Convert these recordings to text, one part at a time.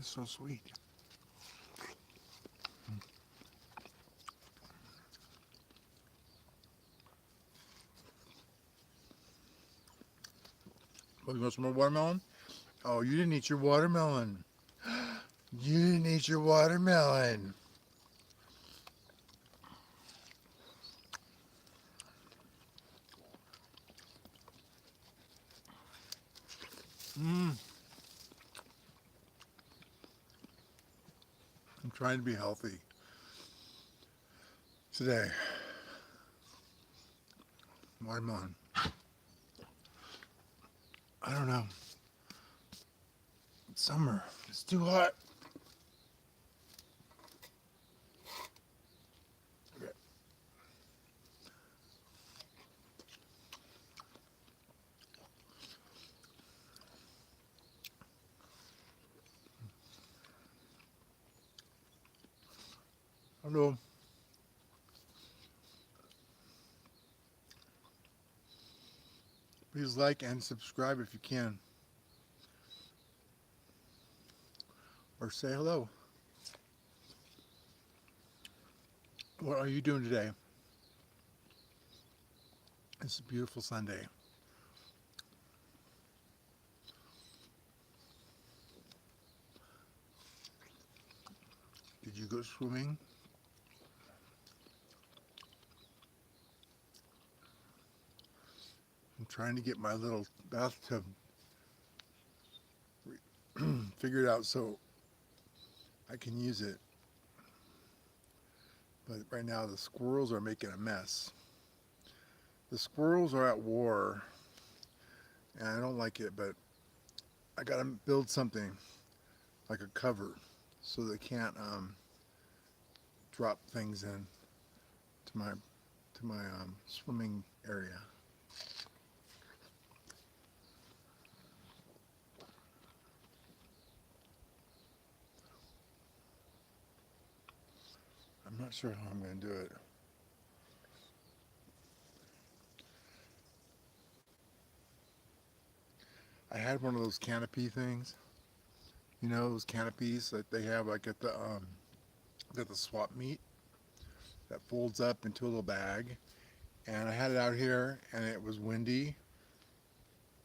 is so sweet. Oh, you want some more watermelon? Oh, you didn't eat your watermelon. You didn't eat your watermelon. I'm trying to be healthy today. Watermelon. I don't know. It's summer. It's too hot. Okay. Hello. Please like and subscribe if you can. Or say hello. What are you doing today? It's a beautiful Sunday. Did you go swimming? I'm trying to get my little bathtub figured out so I can use it. But right now the squirrels are making a mess. The squirrels are at war and I don't like it, but I gotta build something like a cover so they can't drop things in to my swimming area. I'm not sure how I'm going to do it. I had one of those canopy things. You know those canopies that they have like at the swap meet that folds up into a little bag. And I had it out here and it was windy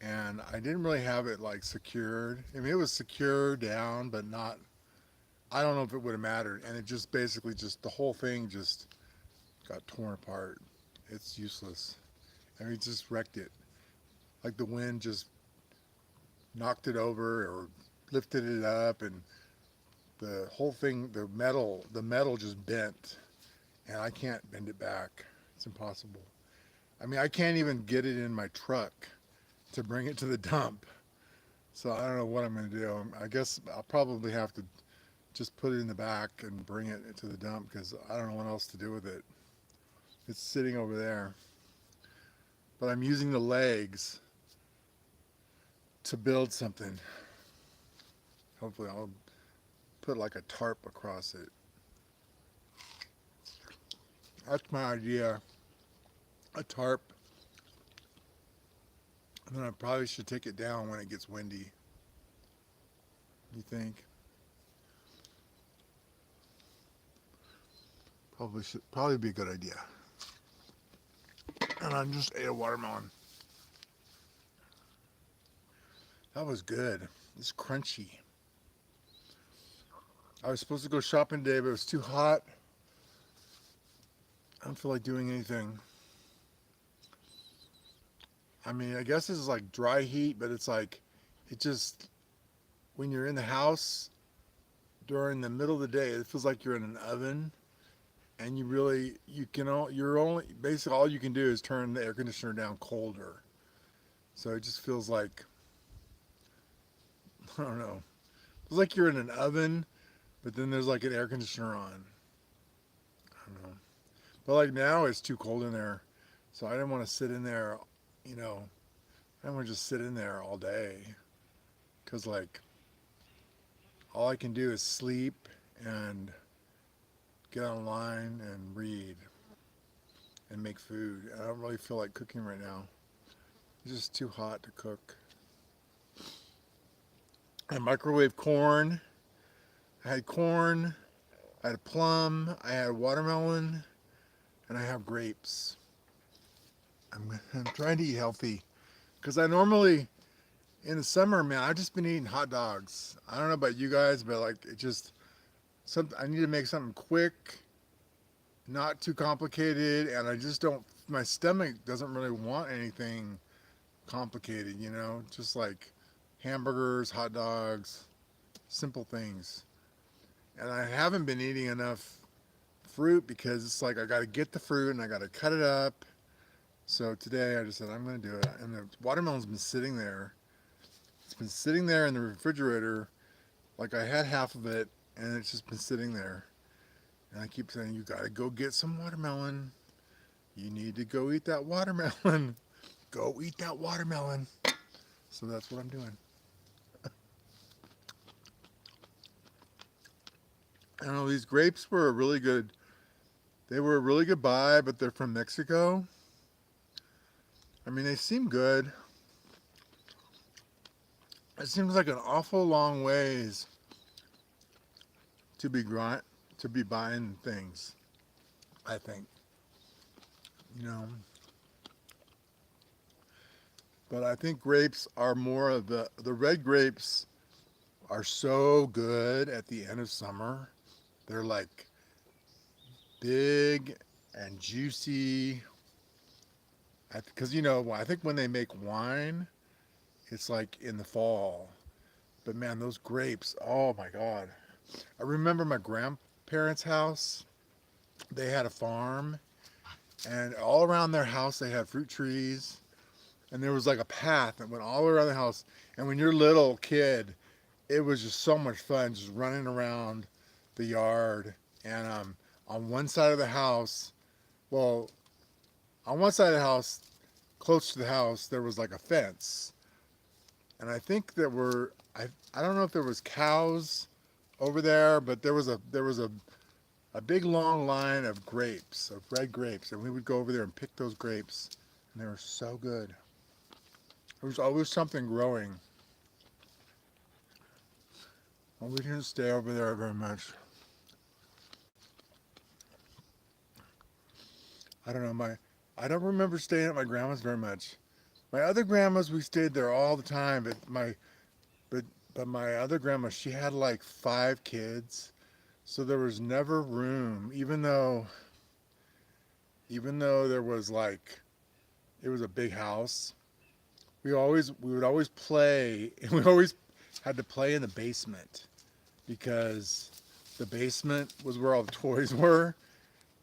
and I didn't really have it like secured. I mean it was secure down but not, I don't know if it would have mattered, and it just basically just the whole thing just got torn apart. It's useless. I mean it just wrecked it. Like the wind just knocked it over or lifted it up and the whole thing, the metal just bent and I can't bend it back. It's impossible. I mean I can't even get it in my truck to bring it to the dump. So I don't know what I'm going to do. I guess I'll probably have to just put it in the back and bring it to the dump because I don't know what else to do with it. It's sitting over there. But I'm using the legs to build something. Hopefully I'll put like a tarp across it. That's my idea. A tarp. And then I probably should take it down when it gets windy. You think? Probably be a good idea. And I just ate a watermelon. That was good. It's crunchy. I was supposed to go shopping today, but it was too hot. I don't feel like doing anything. I mean, I guess this is like dry heat, but it's like, it just, when you're in the house during the middle of the day, it feels like you're in an oven. And you're only, basically all you can do is turn the air conditioner down colder. So it just feels like, I don't know, it feels like you're in an oven, but then there's like an air conditioner on. I don't know. But like now it's too cold in there. So I didn't want to sit in there, you know, I didn't want to just sit in there all day. Because like, all I can do is sleep and get online and read and make food. I don't really feel like cooking right now. It's just too hot to cook. I microwave corn I had corn, I had a plum, I had a watermelon, and I have grapes. I'm trying to eat healthy because I normally in the summer, man, I've just been eating hot dogs. I don't know about you guys, but like it just something I need to make something quick, not too complicated, and I just don't. My stomach doesn't really want anything complicated, you know, just like hamburgers, hot dogs, simple things. And I haven't been eating enough fruit because it's like I got to get the fruit and I got to cut it up. So today I just said I'm going to do it. And the watermelon's been sitting there. It's been sitting there in the refrigerator. Like I had half of it and it's just been sitting there. And I keep saying, you got to go get some watermelon. You need to go eat that watermelon. Go eat that watermelon. So that's what I'm doing. I don't know, these grapes were a really good, they were a really good buy, but they're from Mexico. I mean, they seem good. It seems like an awful long ways to be to be buying things, I think. You know, but I think grapes are more of the red grapes are so good at the end of summer. They're like big and juicy. Because you know, I think when they make wine, it's like in the fall. But man, those grapes, oh my God. I remember my grandparents' house. They had a farm, and all around their house they had fruit trees, and there was like a path that went all around the house. And when you're a little kid, it was just so much fun just running around the yard. And on one side of the house, well, on one side of the house, close to the house, there was like a fence. And I think I don't know if there was cows over there, but there was a big long line of grapes, of red grapes, and we would go over there and pick those grapes, and they were so good. There was always something growing. Well, we didn't stay over there very much. I don't know, I don't remember staying at my grandma's very much. My other grandmas, we stayed there all the time, but but my other grandma, she had like 5 kids, so there was never room, even though there was like it was a big house. We would always play, and we always had to play in the basement because the basement was where all the toys were,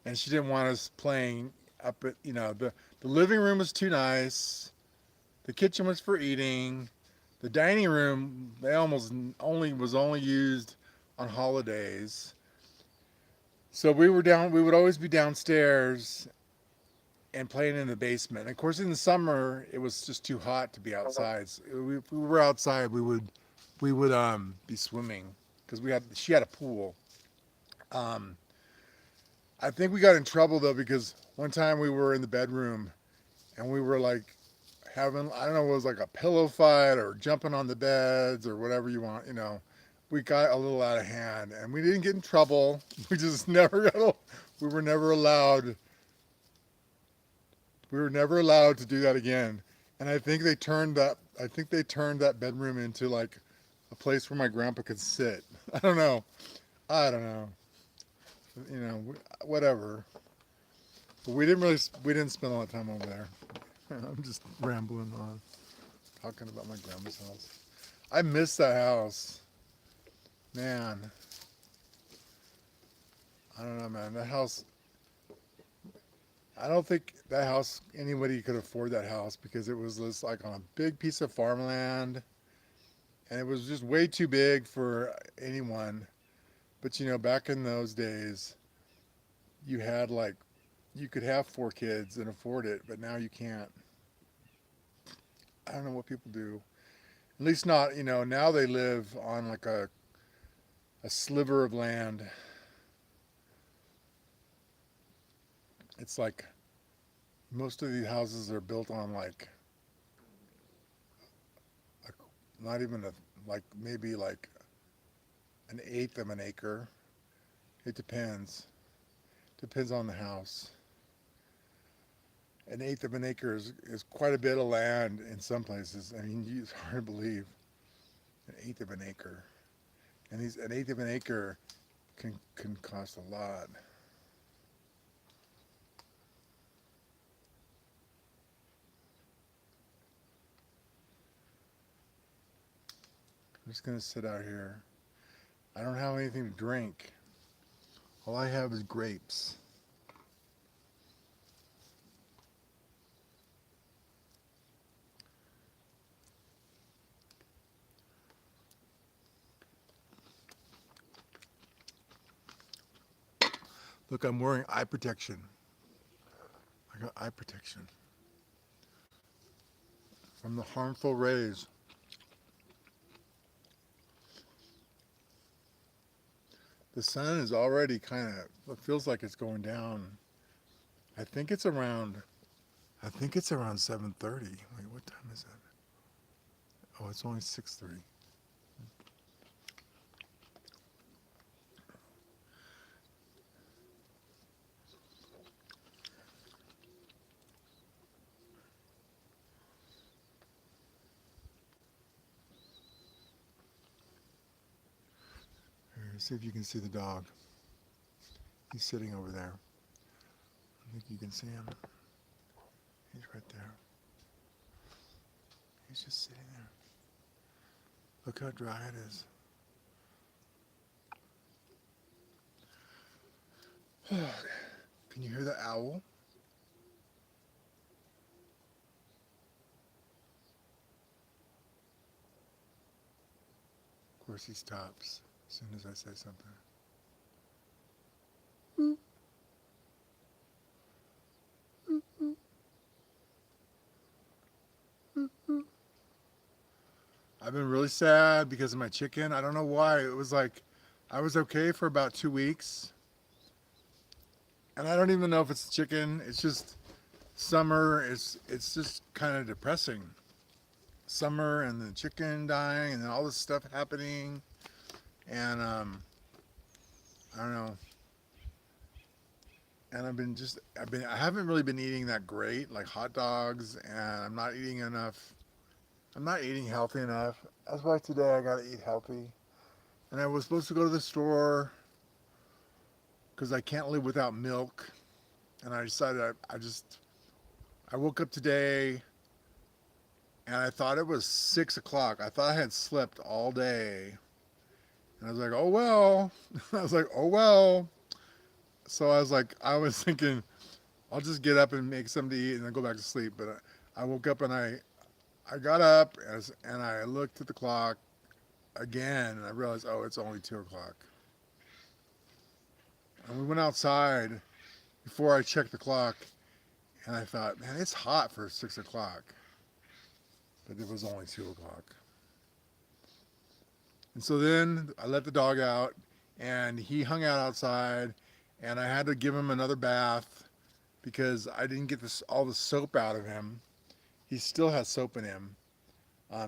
and she didn't want us playing up at the living room was too nice, the kitchen was for eating, the dining room they almost only was only used on holidays. So we would always be downstairs and playing in the basement. And of course, in the summer, it was just too hot to be outside. So if we were outside, we would be swimming because she had a pool. Um, I think we got in trouble though because one time we were in the bedroom and we were like having, I don't know, it was like a pillow fight or jumping on the beds or whatever you want. We got a little out of hand and we didn't get in trouble. We just never got. We were never allowed We were never allowed to do that again. And I think they turned that bedroom into like a place where my grandpa could sit. I don't know. I don't know. Whatever. But we didn't spend a lot of time over there. I'm just rambling on, talking about my grandma's house. I miss that house. Man, I don't know, man. That house, I don't think that house, anybody could afford that house because it was just like on a big piece of farmland and it was just way too big for anyone. But back in those days, you had like, you could have 4 kids and afford it, but now you can't. I don't know what people do. At least not, now they live on like a sliver of land. It's like most of these houses are built on like not even like maybe like an eighth of an acre. It depends. Depends on the house. An eighth of an acre is quite a bit of land in some places. I mean, it's hard to believe. An eighth of an acre. And an eighth of an acre can cost a lot. I'm just gonna sit out here. I don't have anything to drink. All I have is grapes. Look, I'm wearing eye protection. I got eye protection from the harmful rays. The sun is already it feels like it's going down. I think it's around 7:30. Wait, what time is it? Oh, it's only 6:30. Here, see if you can see the dog. He's sitting over there. I think you can see him. He's right there. He's just sitting there. Look how dry it is. Can you hear the owl? Of course he stops as soon as I say something. I've been really sad because of my chicken. I don't know why. It was like I was okay for about 2 weeks. And I don't even know if it's chicken. It's just summer. It's just kind of depressing. Summer and the chicken dying and then all this stuff happening. And I don't know. And I haven't really been eating that great, like hot dogs, and I'm not eating enough. I'm not eating healthy enough. That's why today I gotta eat healthy. And I was supposed to go to the store because I can't live without milk. And I decided I woke up today and I thought it was 6 o'clock. I thought I had slept all day. And I was like, oh well. I was like, oh well. So I was thinking, I'll just get up and make something to eat and then go back to sleep. But I woke up and I got up and I looked at the clock again and I realized, oh, it's only 2 o'clock. And we went outside before I checked the clock and I thought, man, it's hot for 6 o'clock. But it was only 2 o'clock. And so then I let the dog out and he hung out outside and I had to give him another bath because I didn't get all the soap out of him. He still has soap in him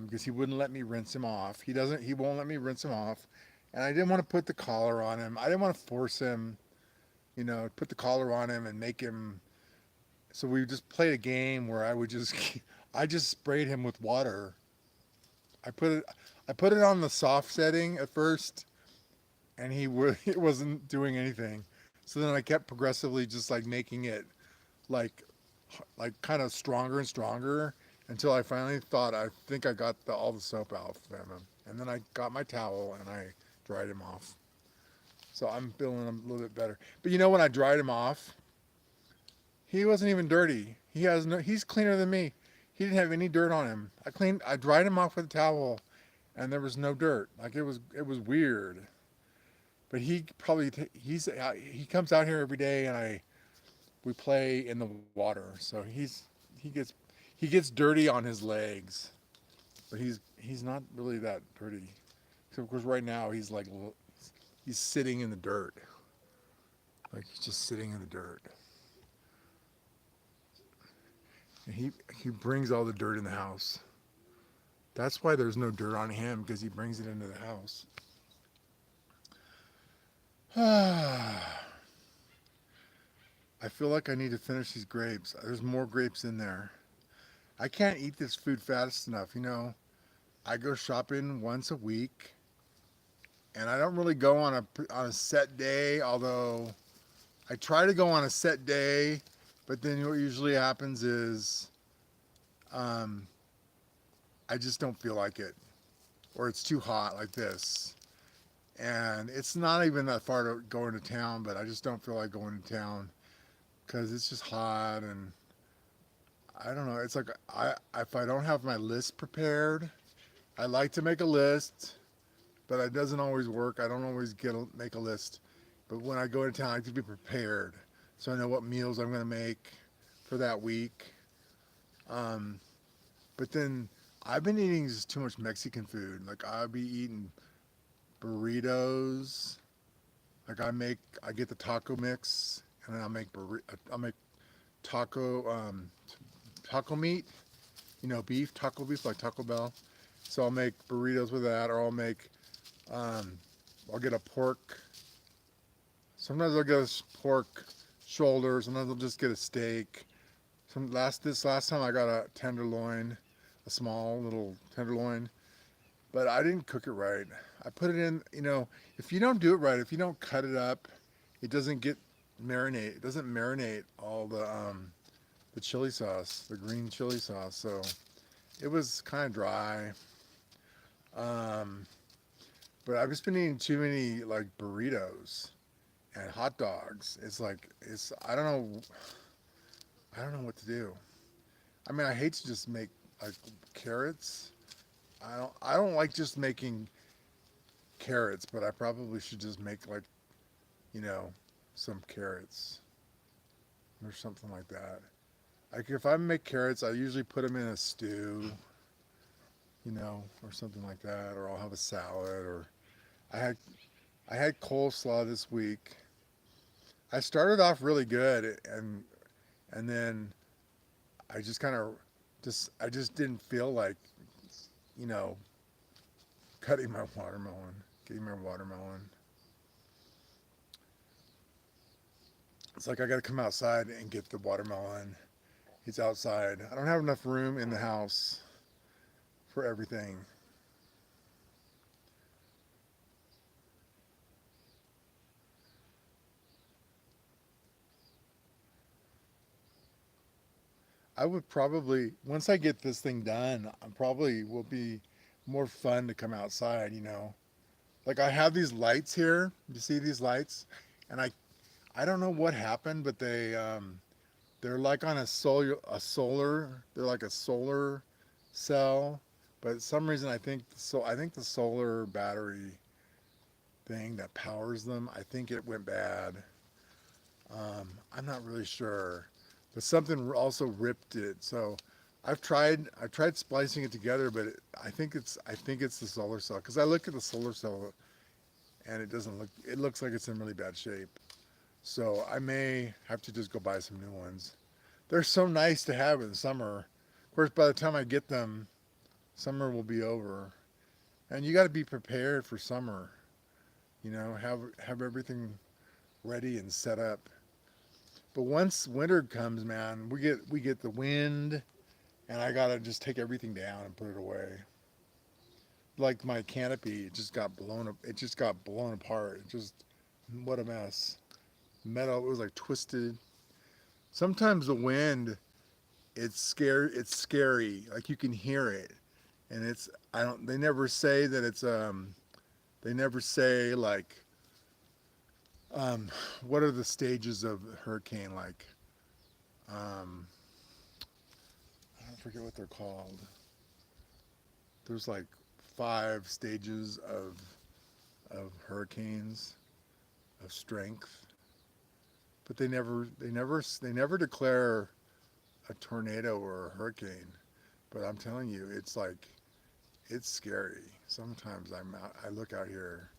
because he wouldn't let me rinse him off. He won't let me rinse him off. And I didn't want to put the collar on him. I didn't want to force him, put the collar on him and make him. So we just played a game where I just sprayed him with water. I put it on the soft setting at first, and it wasn't doing anything. So then I kept progressively just like making it like kind of stronger and stronger until I finally thought I think I got all the soap out from him. And then I got my towel and I dried him off. So I'm feeling a little bit better. But when I dried him off, he wasn't even dirty. He's cleaner than me. He didn't have any dirt on him. I dried him off with a towel and there was no dirt. Like it was weird. But he comes out here every day and we play in the water. So he gets dirty on his legs. But he's not really that dirty. So of course right now he's sitting in the dirt. Like he's just sitting in the dirt. And he brings all the dirt in the house. That's why there's no dirt on him, because he brings it into the house. I feel like I need to finish these grapes. There's more grapes in there. I can't eat this food fast enough. I go shopping once a week, and I don't really go on a set day. Although I try to go on a set day, but then what usually happens is um, I just don't feel like it, or it's too hot like this. And it's not even that far to go into town, but I just don't feel like going to town because it's just hot and I don't know. It's like if I don't have my list prepared, I like to make a list, but it doesn't always work. I don't always make a list. But when I go into town, I like to be prepared so I know what meals I'm going to make for that week. Um, but then I've been eating just too much Mexican food. Like I'll be eating burritos. I get the taco mix, and then I'll make taco taco meat. Beef, taco beef like Taco Bell. So I'll make burritos with that, or um, I'll get a pork. Sometimes I'll get a pork shoulder. Sometimes I'll just get a steak. This last time I got a tenderloin, a small little tenderloin, but I didn't cook it right. I put it in. If you don't do it right, if you don't cut it up, it doesn't get marinate. It doesn't marinate all the chili sauce, the green chili sauce. So it was kind of dry. Um, but I've just been eating too many like burritos and hot dogs. It's I don't know what to do. I mean, I hate to just make like carrots. I don't like just making carrots, but I probably should just make like, you know, some carrots or something like that. Like if I make carrots, I usually put them in a stew, or something like that, or I'll have a salad. Or I had I had coleslaw this week. I started off really good, and then I just kind of I just didn't feel like you know cutting my watermelon, getting my watermelon. It's like I got to come outside and get the watermelon. It's outside. I don't have enough room in the house for everything. I would probably once I get this thing done, I probably will be more fun to come outside. Like I have these lights here. You see these lights? And I don't know what happened, but they're like on a solar they're like a solar cell, but some reason I think the solar battery thing that powers them, I think it went bad. I'm not really sure, but something also ripped it. So I've tried splicing it together, but I think it's the solar cell because I look at the solar cell and it looks like it's in really bad shape. So I may have to just go buy some new ones. They're so nice to have in summer. Of course, by the time I get them, summer will be over, and you got to be prepared for summer. Have everything ready and set up. But once winter comes, man, we get the wind, and I gotta just take everything down and put it away. Like my canopy, it just got blown up. It just got blown apart. What a mess. Metal, it was like twisted. Sometimes the wind, It's scary. Like you can hear it, and it's. I don't. They never say that it's. They never say like. What are the stages of hurricane like? Um, I don't forget what they're called. There's like 5 stages of hurricanes of strength, but they never declare a tornado or a hurricane. But I'm telling you, it's scary. Sometimes I look out here,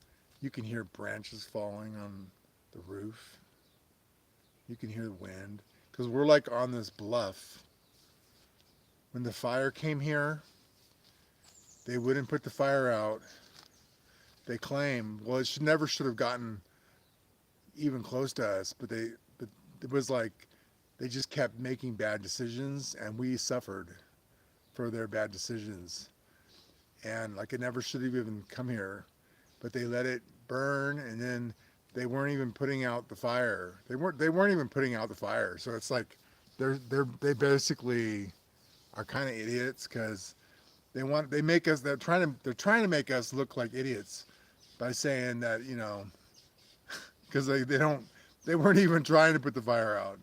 you can hear branches falling on the roof. You can hear the wind because we're like on this bluff. When the fire came here, they wouldn't put the fire out. They claim, well, it should have gotten even close to us, but it was like they just kept making bad decisions, and we suffered for their bad decisions. And like it never should have even come here, but they let it burn, and then they weren't even putting out the fire. They weren't even putting out the fire. So it's like they basically are kind of idiots because they make us they're trying to make us look like idiots by saying that, because they weren't even trying to put the fire out.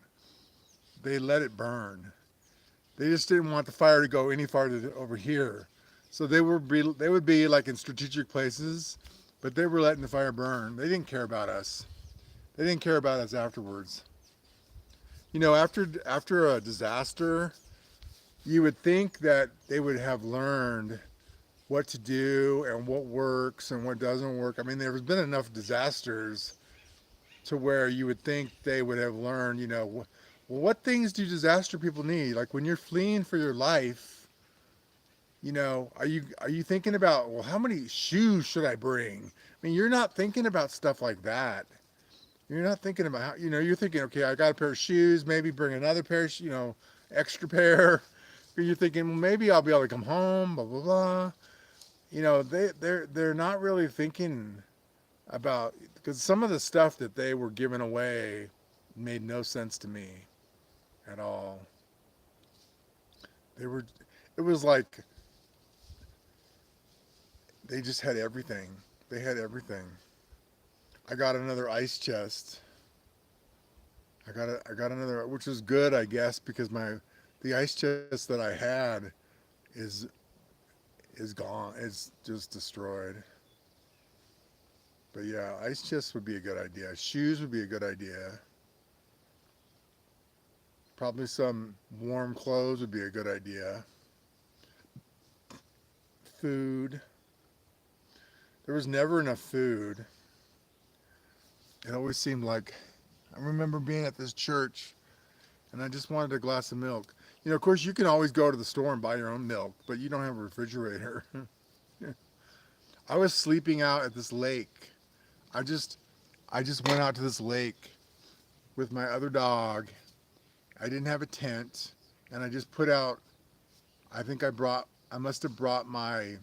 They let it burn. They just didn't want the fire to go any farther over here. So they would be like in strategic places, but they were letting the fire burn. They didn't care about us. They didn't care about us afterwards. After a disaster, you would think that they would have learned what to do and what works and what doesn't work. I mean, there's been enough disasters to where you would think they would have learned, well, what things do disaster people need? Like when you're fleeing for your life, are you thinking about, well, how many shoes should I bring? I mean, you're not thinking about stuff like that. You're not thinking about how, you're thinking, okay, I got a pair of shoes, maybe bring another pair of, extra pair. Or you're thinking, well, maybe I'll be able to come home, blah, blah, blah. They're not really thinking about, because some of the stuff that they were giving away made no sense to me at all. They were, it was like they just had everything. They had everything. I got another ice chest. I got another, which was good, I guess, because the ice chest that I had is is gone. It's just destroyed. But yeah, ice chests would be a good idea. Shoes would be a good idea. Probably some warm clothes would be a good idea. Food. There was never enough food. It always seemed like, I remember being at this church and I just wanted a glass of milk. Of course, you can always go to the store and buy your own milk, but you don't have a refrigerator. I was sleeping out at this lake. I just went out to this lake with my other dog. I didn't have a tent, and I just put out, I must have brought an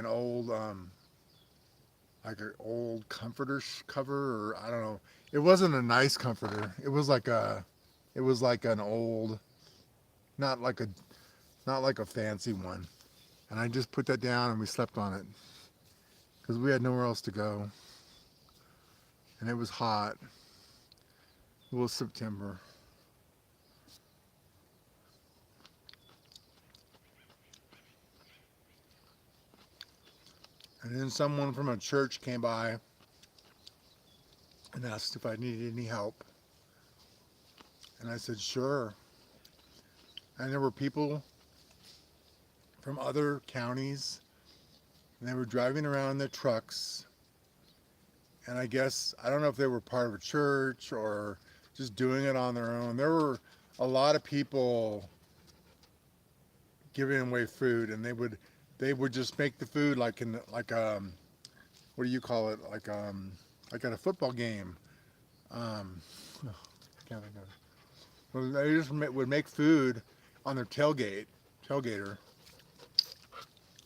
old, like an old comforter cover, or I don't know. It wasn't a nice comforter. It was like an old, not like a fancy one. And I just put that down and we slept on it because we had nowhere else to go. And it was hot. It was September. And then someone from a church came by and asked if I needed any help. And I said, sure. And there were people from other counties, and they were driving around in their trucks. And I guess, I don't know if they were part of a church or just doing it on their own. There were a lot of people giving away food, and they would just make the food like what do you call it? Like at a football game. I can't think of it. Well, they just would make food on their tailgater,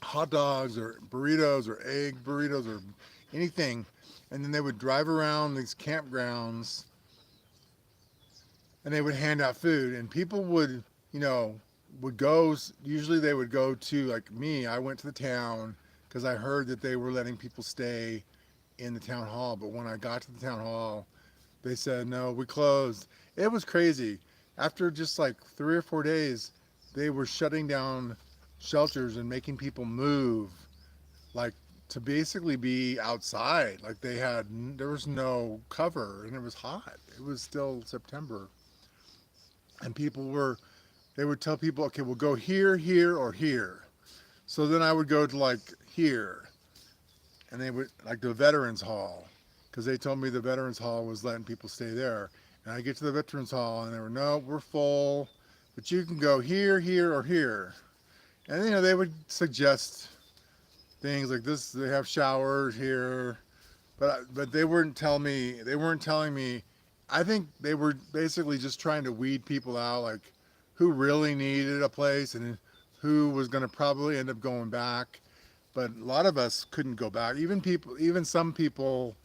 hot dogs or burritos or egg burritos or anything, and then they would drive around these campgrounds and they would hand out food, and people would go. Usually they would go to, like me, I went to the town because I heard that they were letting people stay in the town hall, but when I got to the town hall, they said, no, we closed. It was crazy. After just like 3 or 4 days, they were shutting down shelters and making people move, like to basically be outside. Like there was no cover and it was hot. It was still September. And they would tell people, okay, we'll go here, here, or here. So then I would go to like here, and they would, like the Veterans Hall, because they told me the Veterans Hall was letting people stay there. And I get to the Veterans Hall, and they were, no, we're full, but you can go here, here, or here. And they would suggest things like this. They have showers here, but they weren't telling me. They weren't telling me. I think they were basically just trying to weed people out, like who really needed a place and who was going to probably end up going back. But a lot of us couldn't go back. Even some people,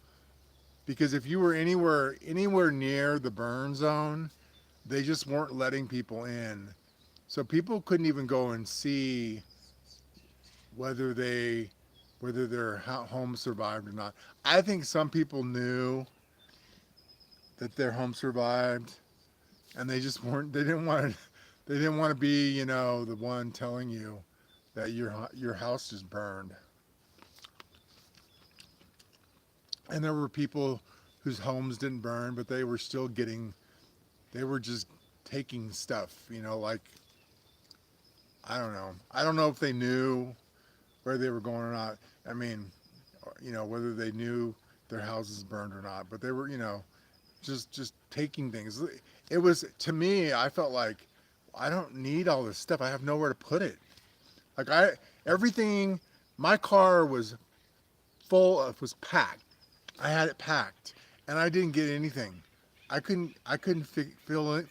because if you were anywhere near the burn zone, they just weren't letting people in. So people couldn't even go and see whether they whether their home survived or not. I think some people knew that their home survived, and they just weren't. They didn't want to be, the one telling you that your house just burned. And there were people whose homes didn't burn, but they were still getting. They were just taking stuff. Like I don't know. I don't know if they knew where they were going or not. I mean, whether they knew their houses burned or not, but they were, just taking things. It was, to me, I felt like I don't need all this stuff. I have nowhere to put it. Like everything, my car was was packed. I had it packed, and I didn't get anything. Fill it.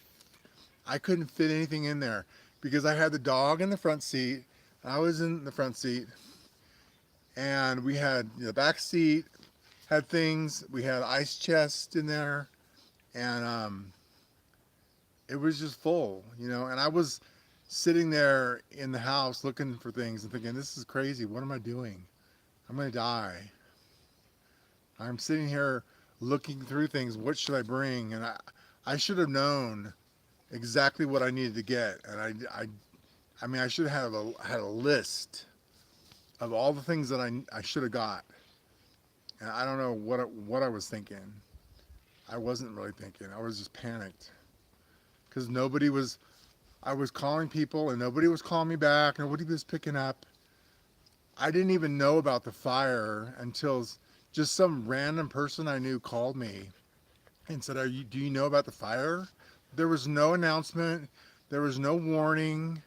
I couldn't fit anything in there because I had the dog in the front seat. I was in the front seat, and we had the back seat had things. We had ice chest in there, and it was just full, And I was sitting there in the house looking for things and thinking, "This is crazy. What am I doing? I'm gonna die." I'm sitting here looking through things. What should I bring? And I should have known exactly what I needed to get, and I mean, I should have had a list of all the things that I should have got. And I don't know what I was thinking. I wasn't really thinking. I was just panicked because I was calling people and nobody was calling me back. Nobody was picking up. I didn't even know about the fire until just some random person I knew called me and said, do you know about the fire? There was no announcement. There was no warning.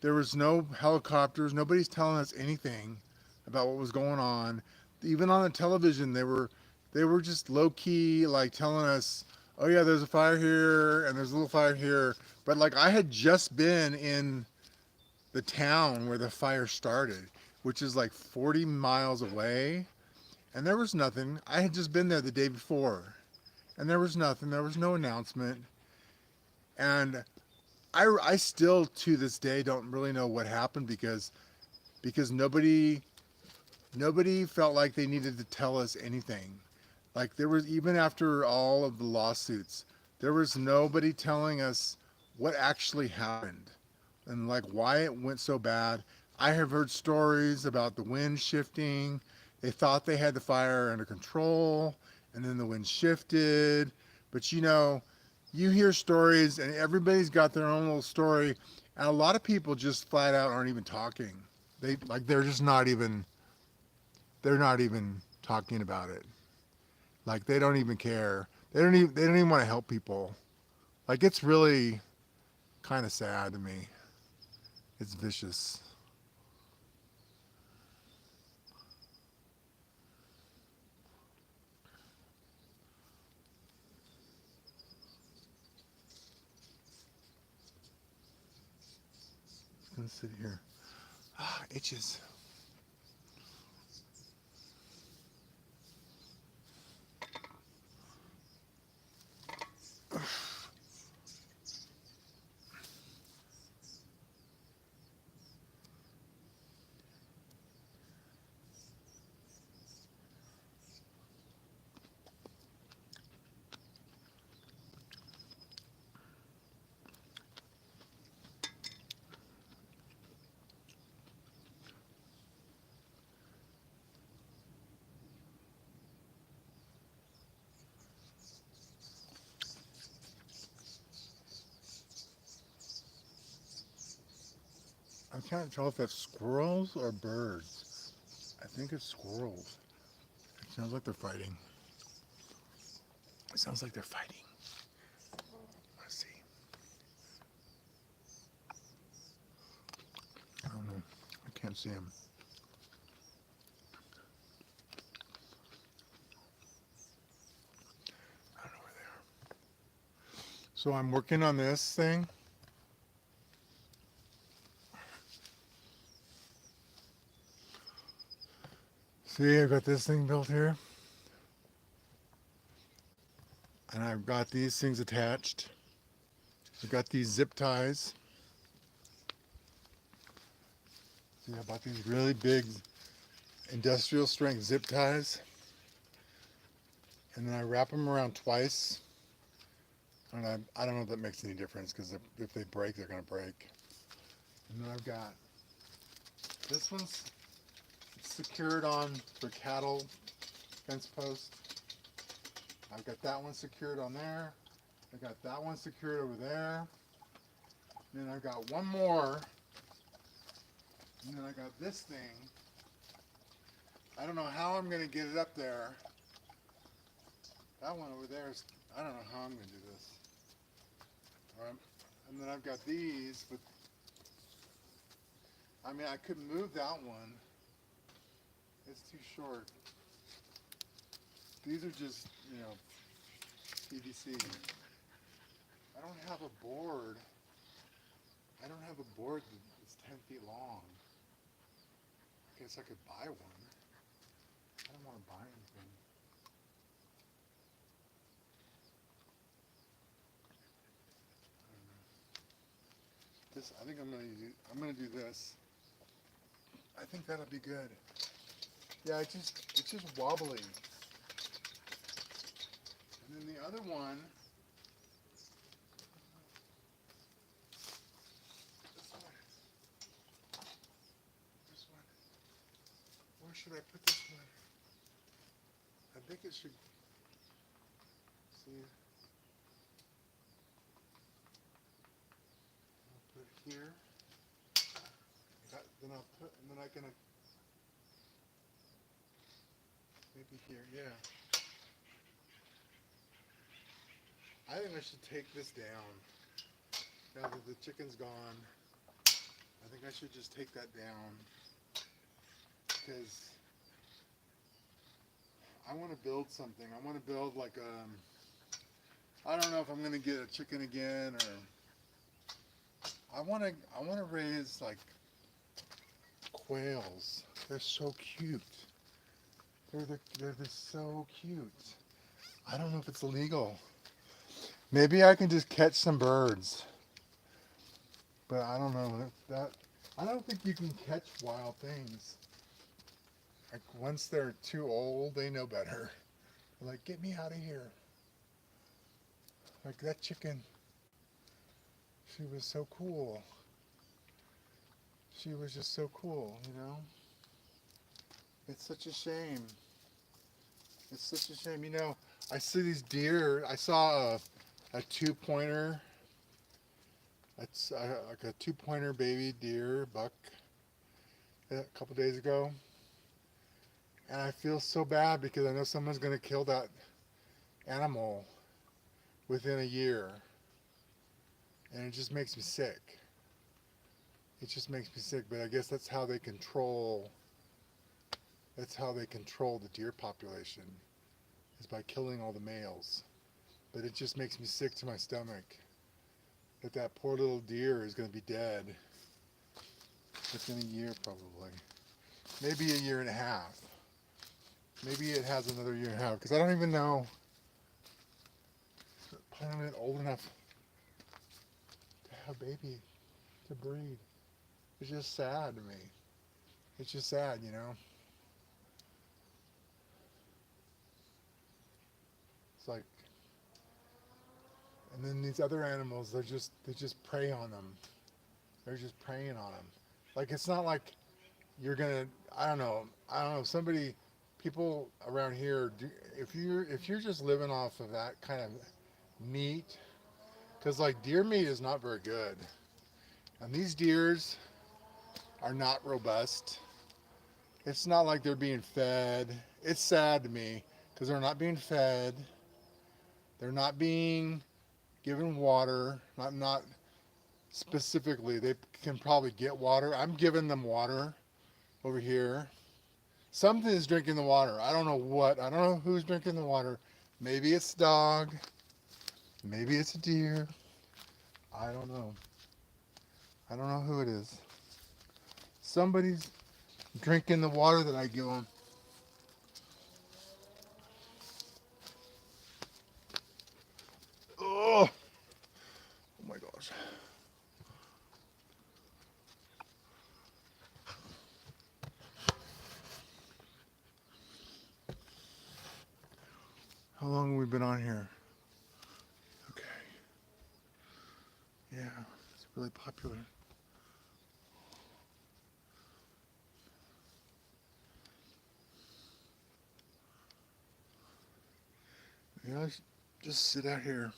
There was no helicopters. Nobody's telling us anything about what was going on. Even on the television, they were just low key, like telling us, "Oh yeah, there's a fire here and there's a little fire here." But like I had just been in the town where the fire started, which is like 40 miles away, and there was nothing. I had just been there the day before, and there was nothing. There was no announcement, and I still to this day don't really know what happened because nobody felt like they needed to tell us anything. Like there was, even after all of the lawsuits, there was nobody telling us what actually happened and like why it went so bad. I have heard stories about the wind shifting. They thought they had the fire under control and then the wind shifted. But you hear stories and everybody's got their own little story. And a lot of people just flat out aren't even talking. They're not even talking about it. Like they don't even care. They don't even want to help people. Like it's really kind of sad to me. It's vicious. I'm gonna sit here. Ah, itches. I can't tell if that's squirrels or birds. I think it's squirrels. It sounds like they're fighting. It sounds like they're fighting. Let's see. I don't know. I can't see them. So I'm working on this thing. See, I've got this thing built here. And I've got these things attached. I've got these zip ties. See, I bought these really big industrial strength zip ties. And then I wrap them around twice. And I don't know if that makes any difference because if they break, they're going to break. And then I've got this one's secured on for cattle fence post. I've got that one secured on there. I got that one secured over there. And then I've got one more. And then I got this thing. I don't know how I'm going to get it up there. That one over there is, I don't know how I'm going to do this. All right. And then I've got these, but I mean, I could move that one. It's too short. These are just, you know, PVC. I don't have a board. I don't have a board that's 10 feet long. I guess I could buy one. I don't want to buy anything. This, I think I'm gonna do this. I think that'll be good. Yeah, it's just wobbly. And then the other one, this one. Where should I put this one? I think it should. See. I'll put it here. Then I'll put, and then I can. Maybe here, yeah. I think I should take this down. Now that the chicken's gone, I think I should just take that down. Because I want to build something. I want to build like I don't know if I'm going to get a chicken again or I want to raise like quails. They're so cute. They're so cute. I don't know if it's illegal. Maybe I can just catch some birds. But I don't know. I don't think you can catch wild things. Like once they're too old, they know better. They're like, get me out of here. Like that chicken. She was so cool. She was just so cool, you know? It's such a shame. It's such a shame. You know, I see these deer. I saw a two-pointer. It's like a two-pointer baby deer buck a couple days ago. And I feel so bad because I know someone's going to kill that animal within a year. And it just makes me sick. It just makes me sick, but I guess that's how they control the deer population, is by killing all the males. But it just makes me sick to my stomach that poor little deer is going to be dead within a year probably. Maybe a year and a half. Maybe it has another year and a half, because I don't even know if I'm old enough to have a baby, to breed. It's just sad to me. It's just sad, you know? It's like, and then these other animals, they just prey on them. They're just preying on them. Like, it's not like you're gonna, I don't know, people around here, if you're just living off of that kind of meat, because like deer meat is not very good. And these deers are not robust. It's not like they're being fed. It's sad to me because they're not being fed. They're not being given water. Not specifically. They can probably get water. I'm giving them water over here. Something is drinking the water. I don't know what. I don't know who's drinking the water. Maybe it's the dog. Maybe it's a deer. I don't know. I don't know who it is. Somebody's drinking the water that I give them. Oh, oh my gosh. How long have we been on here? Okay. Yeah, it's really popular. Yeah, I just sit out here.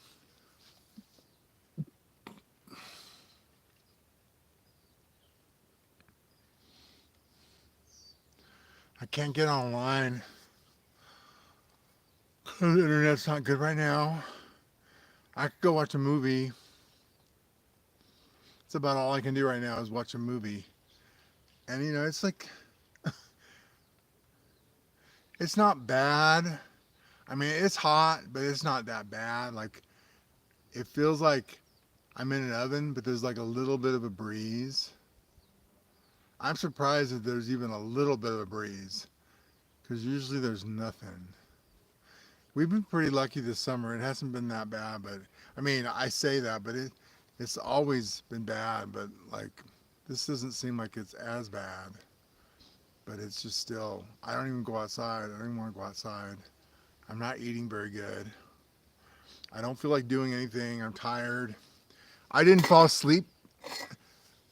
I can't get online. The internet's not good right now. I could go watch a movie. It's about all I can do right now is watch a movie. And it's like, it's not bad. I mean, it's hot, but it's not that bad. Like, it feels like I'm in an oven, but there's like a little bit of a breeze. I'm surprised that there's even a little bit of a breeze, because usually there's nothing. We've been pretty lucky this summer. It hasn't been that bad, but I mean, I say that, but it's always been bad. But like, this doesn't seem like it's as bad. But it's just still, I don't even go outside. I don't even want to go outside. I'm not eating very good. I don't feel like doing anything. I'm tired. I didn't fall asleep.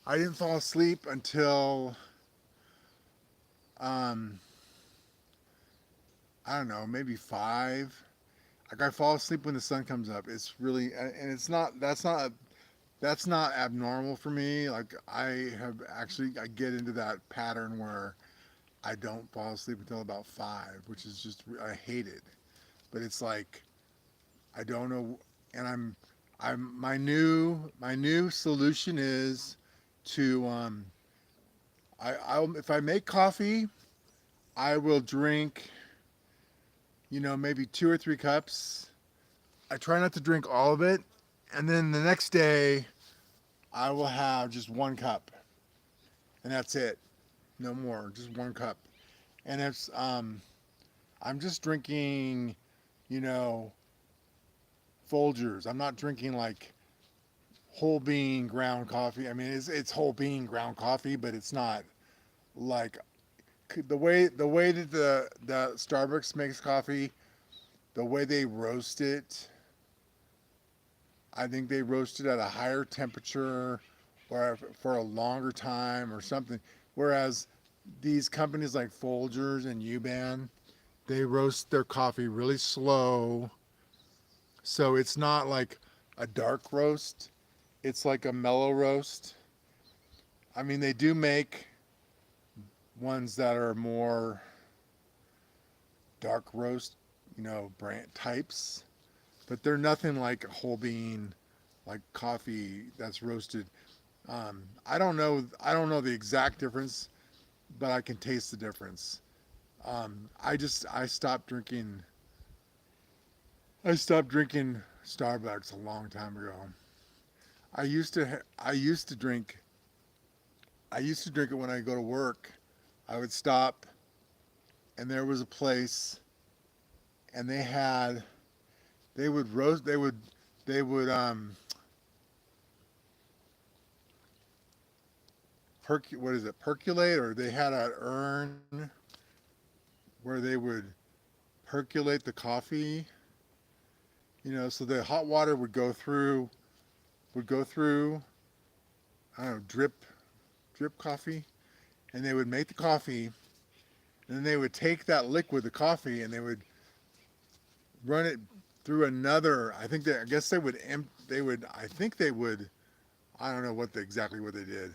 I didn't fall asleep until, um, I don't know, maybe 5. Like, I fall asleep when the sun comes up. It's really, and it's not, that's not abnormal for me. Like, I get into that pattern where I don't fall asleep until about 5, which is just, I hate it. But it's like, I don't know, and my new solution is to, if I make coffee, I will drink, maybe 2 or 3 cups. I try not to drink all of it, and then the next day I will have just 1 cup, and that's it. No more, just 1 cup. And I'm just drinking, you know, Folgers. I'm not drinking like whole bean ground coffee. I mean, it's whole bean ground coffee, but it's not like the way that the Starbucks makes coffee, the way they roast it. I think they roast it at a higher temperature or for a longer time or something. Whereas these companies like Folgers and UBAN, they roast their coffee really slow. So it's not like a dark roast. It's like a mellow roast. I mean, they do make ones that are more dark roast, brand types, but they're nothing like a whole bean, like coffee that's roasted. I don't know. I don't know the exact difference, but I can taste the difference. I stopped drinking. I stopped drinking Starbucks a long time ago. I used to drink. I used to drink it when I go to work. I would stop, and there was a place, and they would roast. They would what is it, percolate, or they had an urn where they would percolate the coffee. So the hot water would go through, I don't know, drip coffee, and they would make the coffee, and then they would take that liquid, the coffee, and they would run it through another. I guess I think they would. I don't know exactly what they did.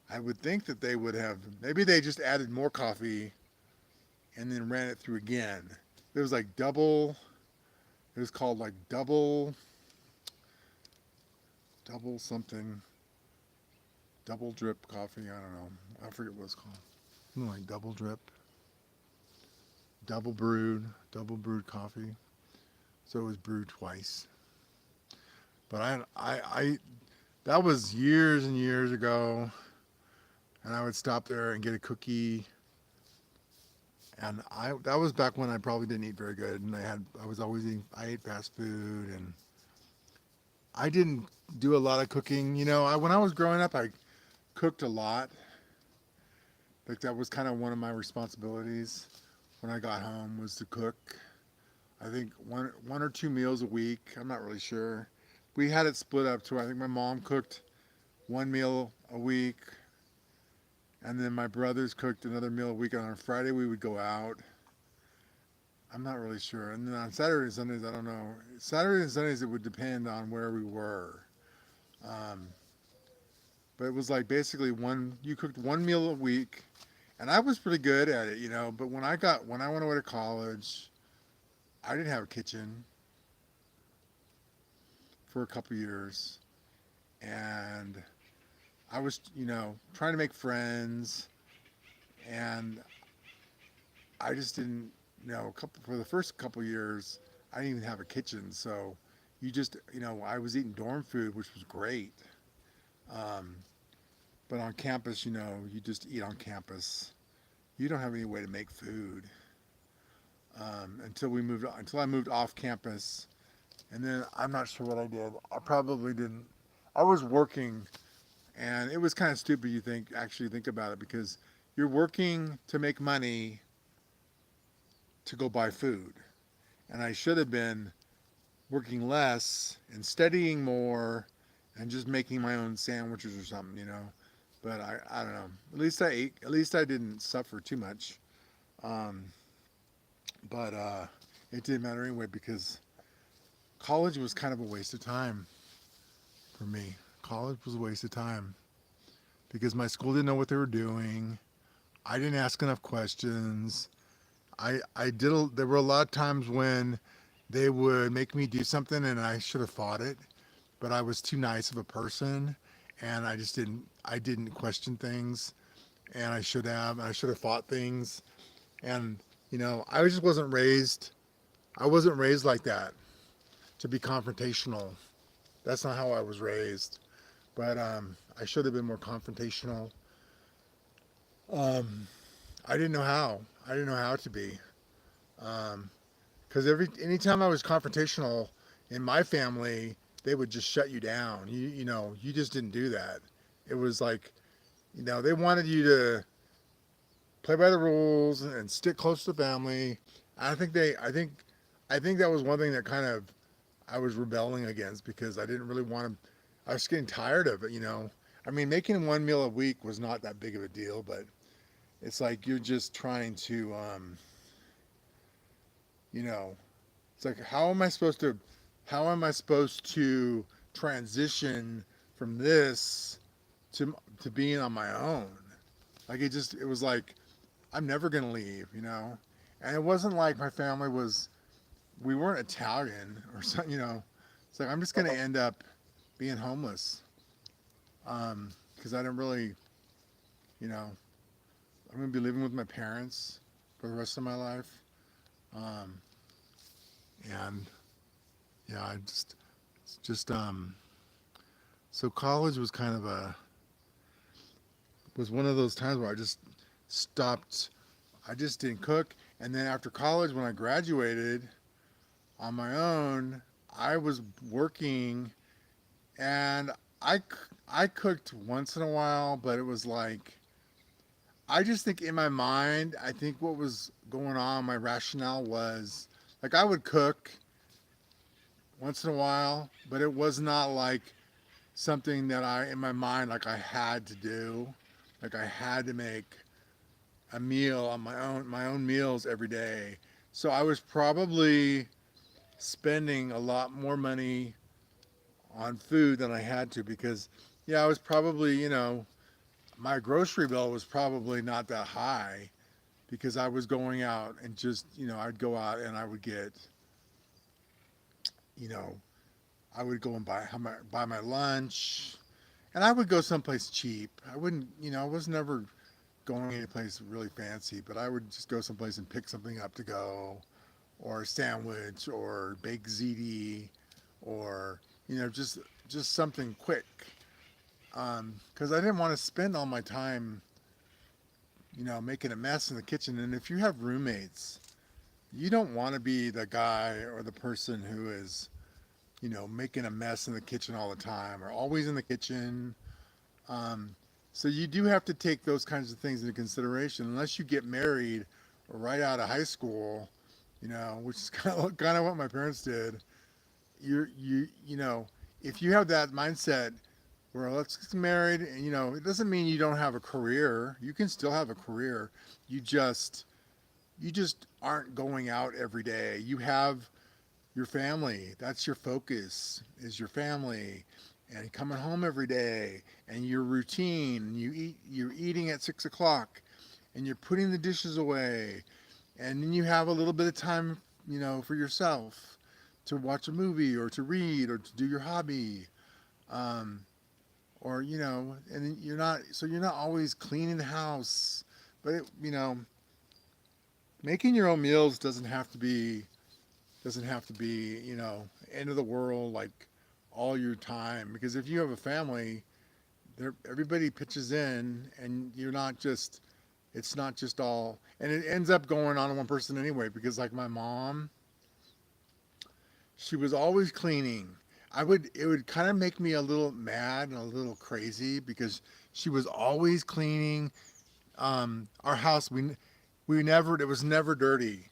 I would think that they would have. Maybe they just added more coffee and then ran it through again. It was like double. It was called like double something, double drip coffee. I don't know. I forget what it's called. Something like double drip, double brewed coffee. So it was brewed twice. But that was years and years ago, and I would stop there and get a cookie. And that was back when I probably didn't eat very good, and I ate fast food, and I didn't do a lot of cooking. When I was growing up, I cooked a lot. Like that was kind of one of my responsibilities when I got home was to cook. I think one or two meals a week. I'm not really sure. We had it split up to I think my mom cooked one meal a week, and then my brothers cooked another meal a week. And on Friday we would go out. I'm not really sure. And then on Saturday and Sundays, I don't know. Saturday and Sundays it would depend on where we were. Um, but it was like basically you cooked one meal a week, and I was pretty good at it. But when I went away to college, I didn't have a kitchen for a couple years, and I was trying to make friends, and I just didn't for the first couple years I didn't even have a kitchen, so I was eating dorm food, which was great. Um, but on campus, you just eat on campus. You don't have any way to make food until I moved off campus, and then I'm not sure what I did. I probably didn't. I was working, and it was kind of stupid. Actually think about it, because you're working to make money to go buy food, and I should have been working less and studying more, and just making my own sandwiches or something. But I don't know. At least I ate. At least I didn't suffer too much. Um, but it didn't matter anyway, because college was kind of a waste of time for me. College was a waste of time because my school didn't know what they were doing. I didn't ask enough questions. There were a lot of times when they would make me do something and I should have fought it, but I was too nice of a person, and I didn't question things, and I should have fought things. And I just I wasn't raised like that, to be confrontational. That's not how I was raised. But I should have been more confrontational. Um, I didn't know how. I didn't know how to be. Because anytime I was confrontational in my family, they would just shut you down. You just didn't do that. It was like, they wanted you to play by the rules and stick close to the family. I think that was one thing that kind of I was rebelling against, because I didn't really want to. I was getting tired of it. I mean, making one meal a week was not that big of a deal, but it's like you're just trying to, you know, it's like how am I supposed to transition from this to being on my own? Like it was like I'm never gonna leave. And it wasn't like my family we weren't Italian or something. It's like I'm just gonna end up being homeless, because I didn't really, you know, I'm gonna be living with my parents for the rest of my life, um, and yeah, it's just so college was kind of was one of those times where I just stopped. I just didn't cook, and then after college, when I graduated on my own, I was working, and I cooked once in a while, but it was like I just think in my mind, I think what was going on, my rationale was like I would cook once in a while, but it was not like something that in my mind, like I had to do. Like I had to make a meal on my own meals every day. So I was probably spending a lot more money on food than I had to, because yeah, I was probably, my grocery bill was probably not that high, because I was going out and just, I'd go out and I would get, you know, I would go and buy my lunch, and I would go someplace cheap. I wouldn't, I was never going any place really fancy, but I would just go someplace and pick something up to go, or a sandwich, or baked ziti, or just something quick. Because I didn't want to spend all my time, making a mess in the kitchen. And if you have roommates, you don't want to be the guy or the person who is, making a mess in the kitchen all the time or always in the kitchen. Um, so you do have to take those kinds of things into consideration, unless you get married right out of high school, which is kind of what my parents did. You know, if you have that mindset where let's get married, and it doesn't mean you don't have a career. You can still have a career. You just you just aren't going out every day. You have your family. That's your focus, is your family, and coming home every day, and your routine. You're eating at 6 o'clock, and you're putting the dishes away, and then you have a little bit of time, for yourself, to watch a movie or to read or to do your hobby. Um, or and you're not always cleaning the house, but making your own meals doesn't have to be end of the world, like all your time, because if you have a family, everybody pitches in, and it's not just all, and it ends up going on one person anyway, because like my mom, she was always cleaning. It would kind of make me a little mad and a little crazy, because she was always cleaning. Our house, we never it was never dirty.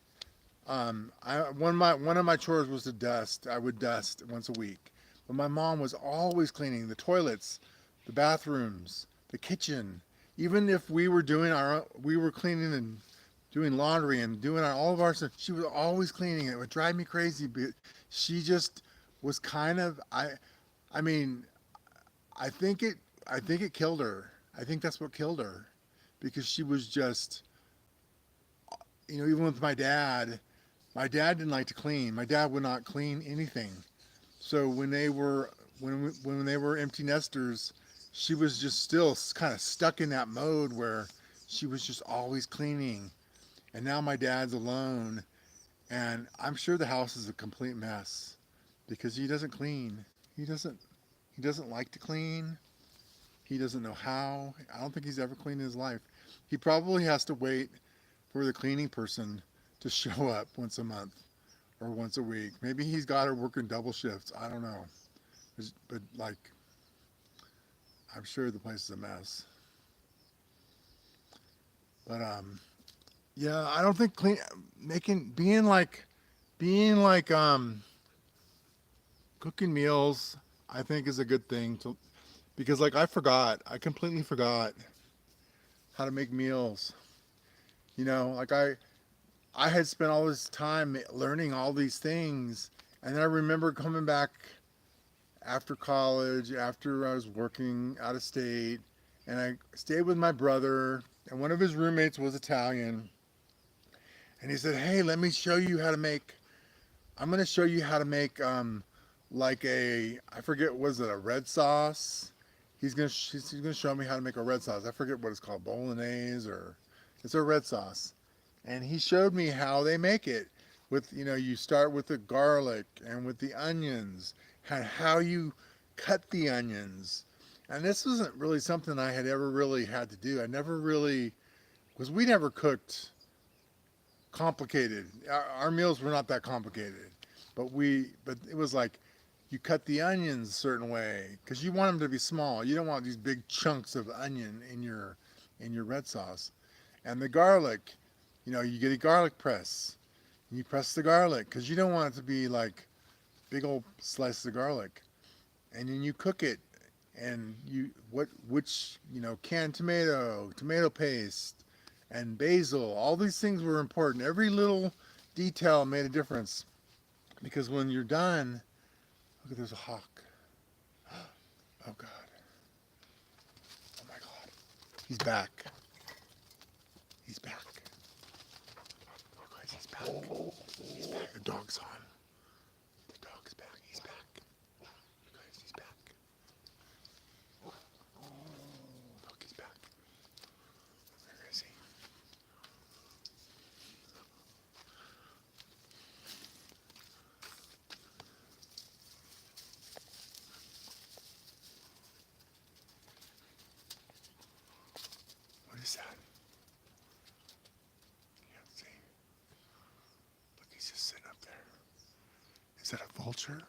One of my chores was to dust. I would dust once a week, but my mom was always cleaning the toilets, the bathrooms, the kitchen. Even if we were cleaning and doing laundry and doing all of our stuff, she was always cleaning. It would drive me crazy, but she just was kind of I mean, I think it I think it killed her. I think that's what killed her, because she was just, even with my dad didn't like to clean. My dad would not clean anything. So when they were empty nesters, she was just still kind of stuck in that mode where she was just always cleaning. And now my dad's alone, and I'm sure the house is a complete mess because he doesn't clean. He doesn't he doesn't like to clean. He doesn't know how. I don't think he's ever cleaned in his life. He probably has to wait for the cleaning person to show up once a month or once a week. Maybe he's got her working double shifts. I don't know. But like, I'm sure the place is a mess. But yeah, I don't think making being like cooking meals, I think is a good thing to, because like I completely forgot how to make meals. Like I had spent all this time learning all these things, and then I remember coming back after college, after I was working out of state, and I stayed with my brother, and one of his roommates was Italian, and he said, "Hey, let me show you how to make. I'm going to show you how to make like I forget, was it a red sauce? He's gonna show me how to make a red sauce. I forget what it's called, bolognese, or it's a red sauce." And he showed me how they make it. With you start with the garlic and with the onions, and how you cut the onions. And this wasn't really something I had ever really had to do. I never really, because we never cooked complicated. Our meals were not that complicated, but it was like you cut the onions a certain way because you want them to be small. You don't want these big chunks of onion in your red sauce. And the garlic, you get a garlic press. And you press the garlic because you don't want it to be like big old slices of garlic. And then you cook it, and canned tomato, tomato paste, and basil. All these things were important. Every little detail made a difference, because when you're done, look, there's a hawk. Oh God. Oh my God. He's back. He's back. Oh guys, he's back. He's back. The dog's on. The dog's back. He's back. You guys, he's back. Look, he's back. Where is he? Is that a vulture?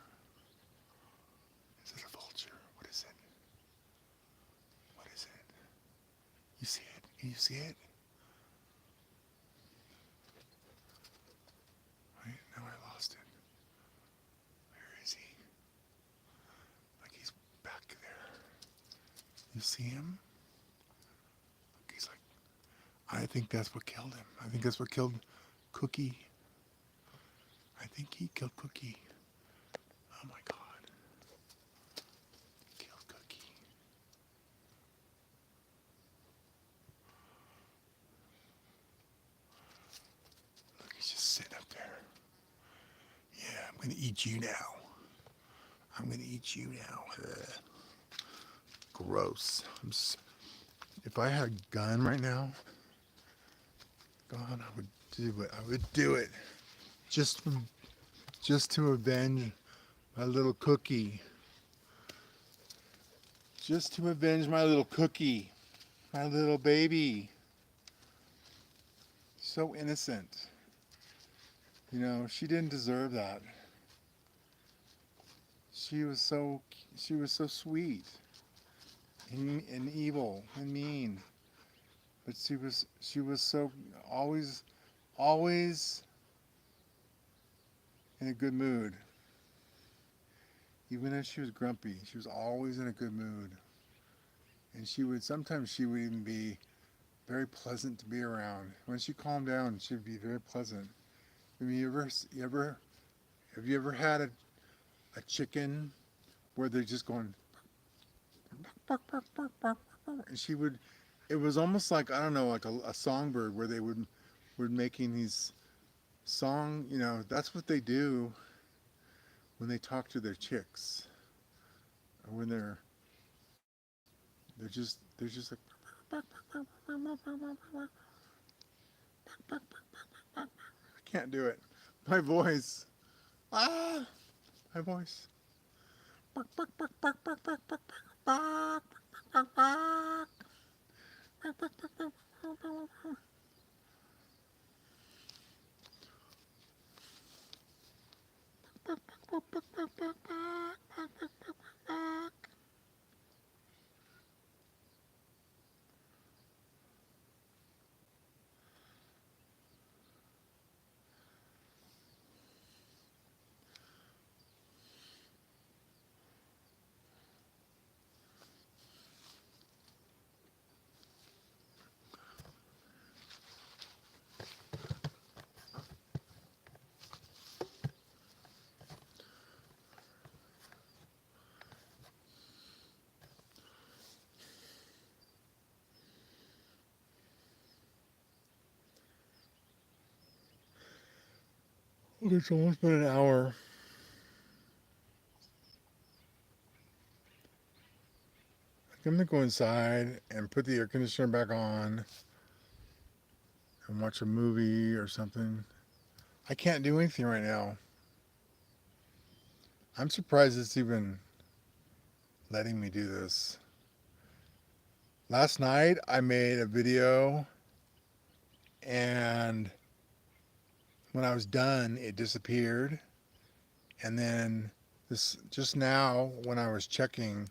Is it a vulture? What is it? What is it? You see it? Can you see it? Right? Now I lost it. Where is he? Like he's back there. You see him? He's like, I think that's what killed him. I think that's what killed Cookie. I think he killed Cookie. Oh my God. He killed Cookie. Look, he's just sitting up there. Yeah, I'm going to eat you now. I'm going to eat you now. Gross. If I had a gun right now, God, I would do it. I would do it. Just to avenge my little Cookie. Just to avenge my little Cookie. My little baby. So innocent. You know, she didn't deserve that. She was so sweet and evil and mean. But she was so always in a good mood. Even as she was grumpy, she was always in a good mood. And sometimes she would even be very pleasant to be around. When she calmed down, she would be very pleasant. I mean, have you ever had a chicken where they're just going bark, bark, bark, bark, bark, and it was almost like, I don't know, like a songbird where they would making these song, you know, that's what they do when they talk to their chicks. Or when they're just like I can't do it. My voice. Ah, my voice. It's almost been an hour. I'm gonna go inside and put the air conditioner back on and watch a movie or something. I can't do anything right now. I'm surprised it's even letting me do this. Last night I made a video, and when I was done it disappeared, and then this just now when I was checking,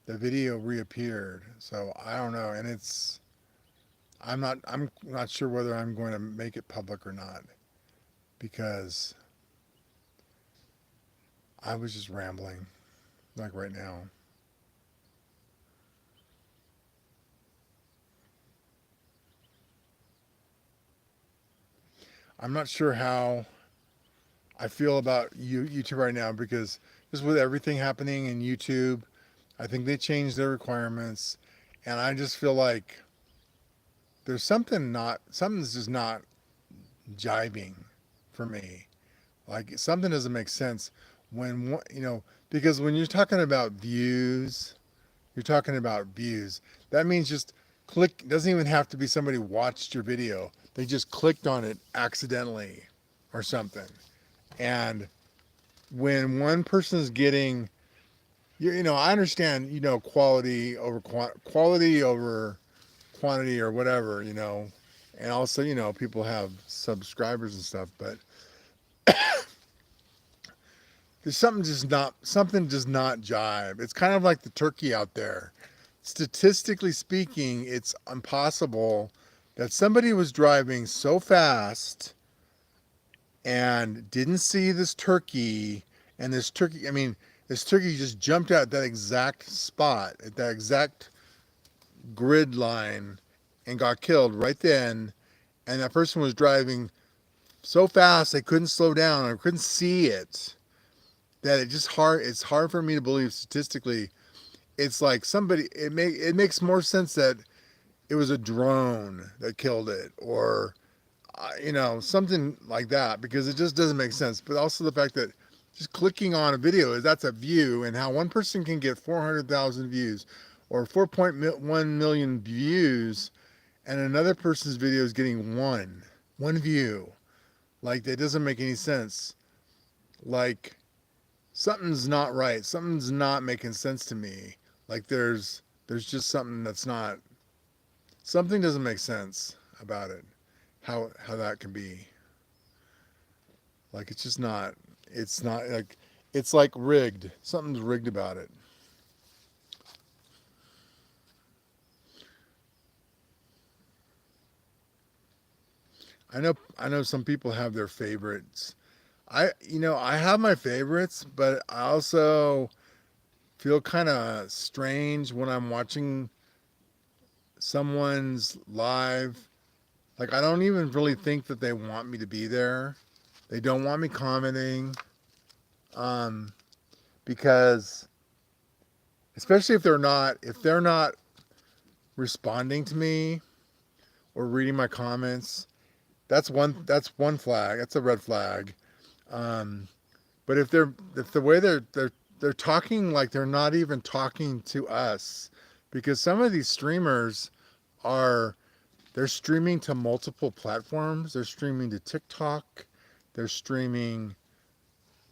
the video reappeared. So I don't know, and I'm not sure whether I'm going to make it public or not, because I was just rambling like right now. I'm not sure how I feel about YouTube right now, because just with everything happening in YouTube, I think they changed their requirements, and I just feel like something's just not jiving for me. Like something doesn't make sense when, you know, because when you're talking about views, you're talking about views. That means just click, doesn't even have to be somebody watched your video. They just clicked on it accidentally or something. And when one person is getting, you know, I understand, you know, quality over quantity or whatever, you know, and also, you know, people have subscribers and stuff, but there's something does not jive. It's kind of like the turkey out there. Statistically speaking, it's impossible that somebody was driving so fast and didn't see this turkey, and this turkey just jumped out at that exact spot, at that exact grid line, and got killed right then. And that person was driving so fast they couldn't slow down or couldn't see it. That it's hard for me to believe statistically. It's like it makes more sense that it was a drone that killed it, or something like that, because it just doesn't make sense. But also the fact that just clicking on a video that's a view, and how one person can get 400,000 views or 4.1 million views, and another person's video is getting one view. Like, that doesn't make any sense. Like, something's not right. Something's not making sense to me. Like, there's just something doesn't make sense about it. How that can be. Like, it's not like, it's like rigged. Something's rigged about it. I know some people have their favorites. I have my favorites, but I also feel kind of strange when I'm watching someone's live. Like, I don't even really think that they want me to be there. They don't want me commenting, um, because especially if they're not responding to me or reading my comments, that's one flag. That's a red flag. Um, but if the way they're talking, like they're not even talking to us, because some of these streamers are they're streaming to multiple platforms. They're streaming to TikTok. They're streaming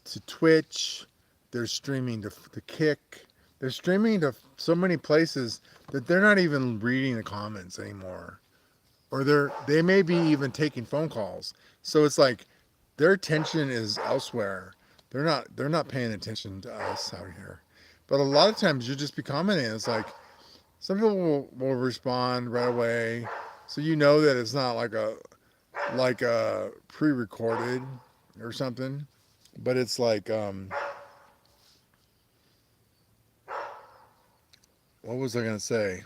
to Twitch. They're streaming to Kick. They're streaming to so many places that they're not even reading the comments anymore. Or they may be even taking phone calls. So it's like their attention is elsewhere. They're not paying attention to us out here. But a lot of times you'll just be commenting. It's like some people will respond right away. So you know that it's not like a pre-recorded or something. But it's like what was I gonna say?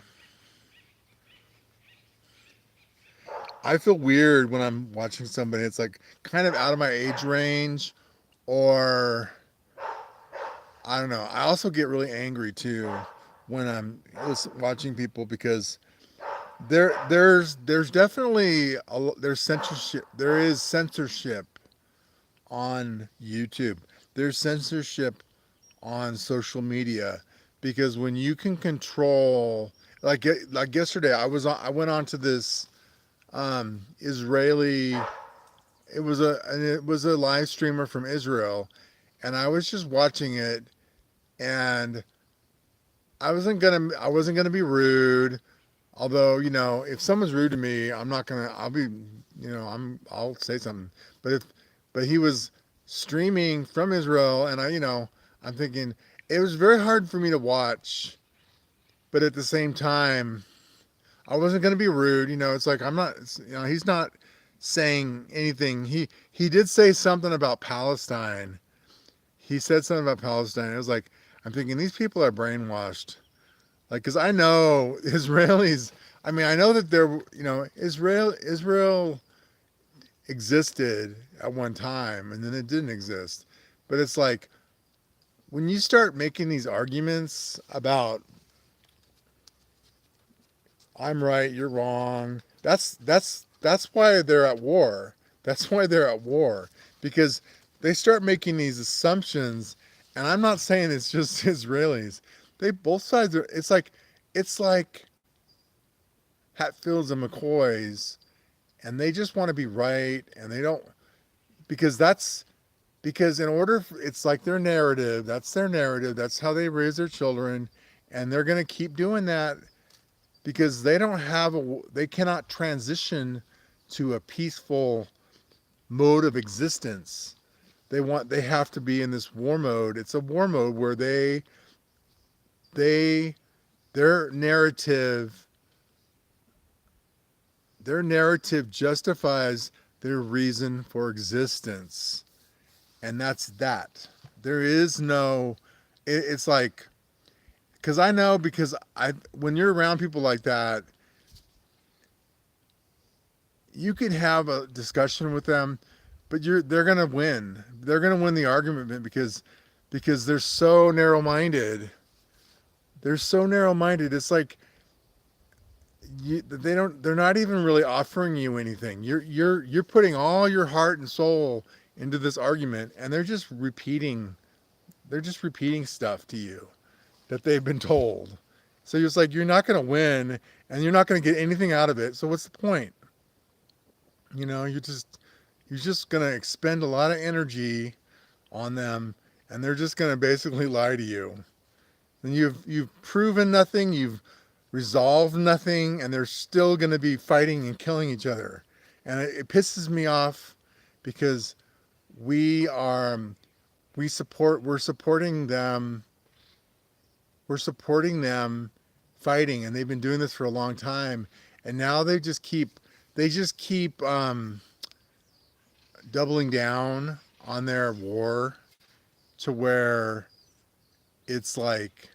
I feel weird when I'm watching somebody. It's like kind of out of my age range, or I don't know. I also get really angry too when I'm watching people, because there's definitely there's censorship. There is censorship on YouTube. There's censorship on social media, because when you can control, like yesterday, I went on to this Israeli. It was a live streamer from Israel, and I was just watching it, and I wasn't gonna be rude. Although, if someone's rude to me, I'm not gonna. I'll be, I'll say something. But but he was streaming from Israel, and I'm thinking it was very hard for me to watch. But at the same time, I wasn't gonna be rude. It's like I'm not. He's not saying anything. He did say something about Palestine. He said something about Palestine. It was like, I'm thinking these people are brainwashed. Like, because I know Israelis. I mean, I know that Israel existed at one time, and then it didn't exist. But it's like, when you start making these arguments about I'm right, you're wrong. That's why they're at war. That's why they're at war, because they start making these assumptions, and I'm not saying it's just Israelis. They both sides are. It's like Hatfields and McCoys, and they just want to be right, and they don't, because in order for, it's like their narrative. That's their narrative. That's how they raise their children, and they're going to keep doing that, because they cannot transition to a peaceful mode of existence. they have to be in this war mode. It's a war mode where they their narrative their narrative justifies their reason for existence, and that's that. There is no it's like, because I know, because I when you're around people like that, you can have a discussion with them, but they're gonna win. They're gonna win the argument because they're so narrow minded. They're so narrow minded. It's like they're not even really offering you anything. You're putting all your heart and soul into this argument, and they're just repeating stuff to you that they've been told. So it's like you're not going to win, and you're not going to get anything out of it. So what's the point? You know, you're just going to expend a lot of energy on them, and they're just going to basically lie to you. And you've proven nothing, you've resolved nothing, and they're still going to be fighting and killing each other. And it pisses me off because we are we're supporting them, fighting, and they've been doing this for a long time, and now they just keep doubling down on their war to where it's like,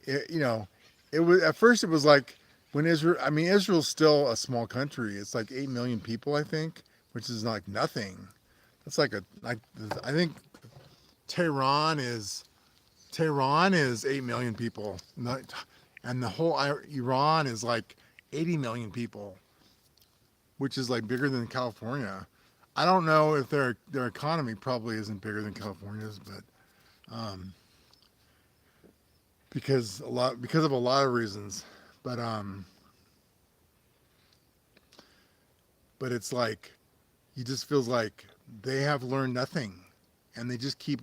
you know, it was at first, it was like when Israel's still a small country. It's like 8 million people, I think, which is like nothing. It's like I think Tehran is Tehran is 8 million people, and the whole Iran is like 80 million people, which is like bigger than California. I don't know if their economy probably isn't bigger than California's, but um, because of a lot of reasons. But but it's like, you just feels like they have learned nothing, and they just keep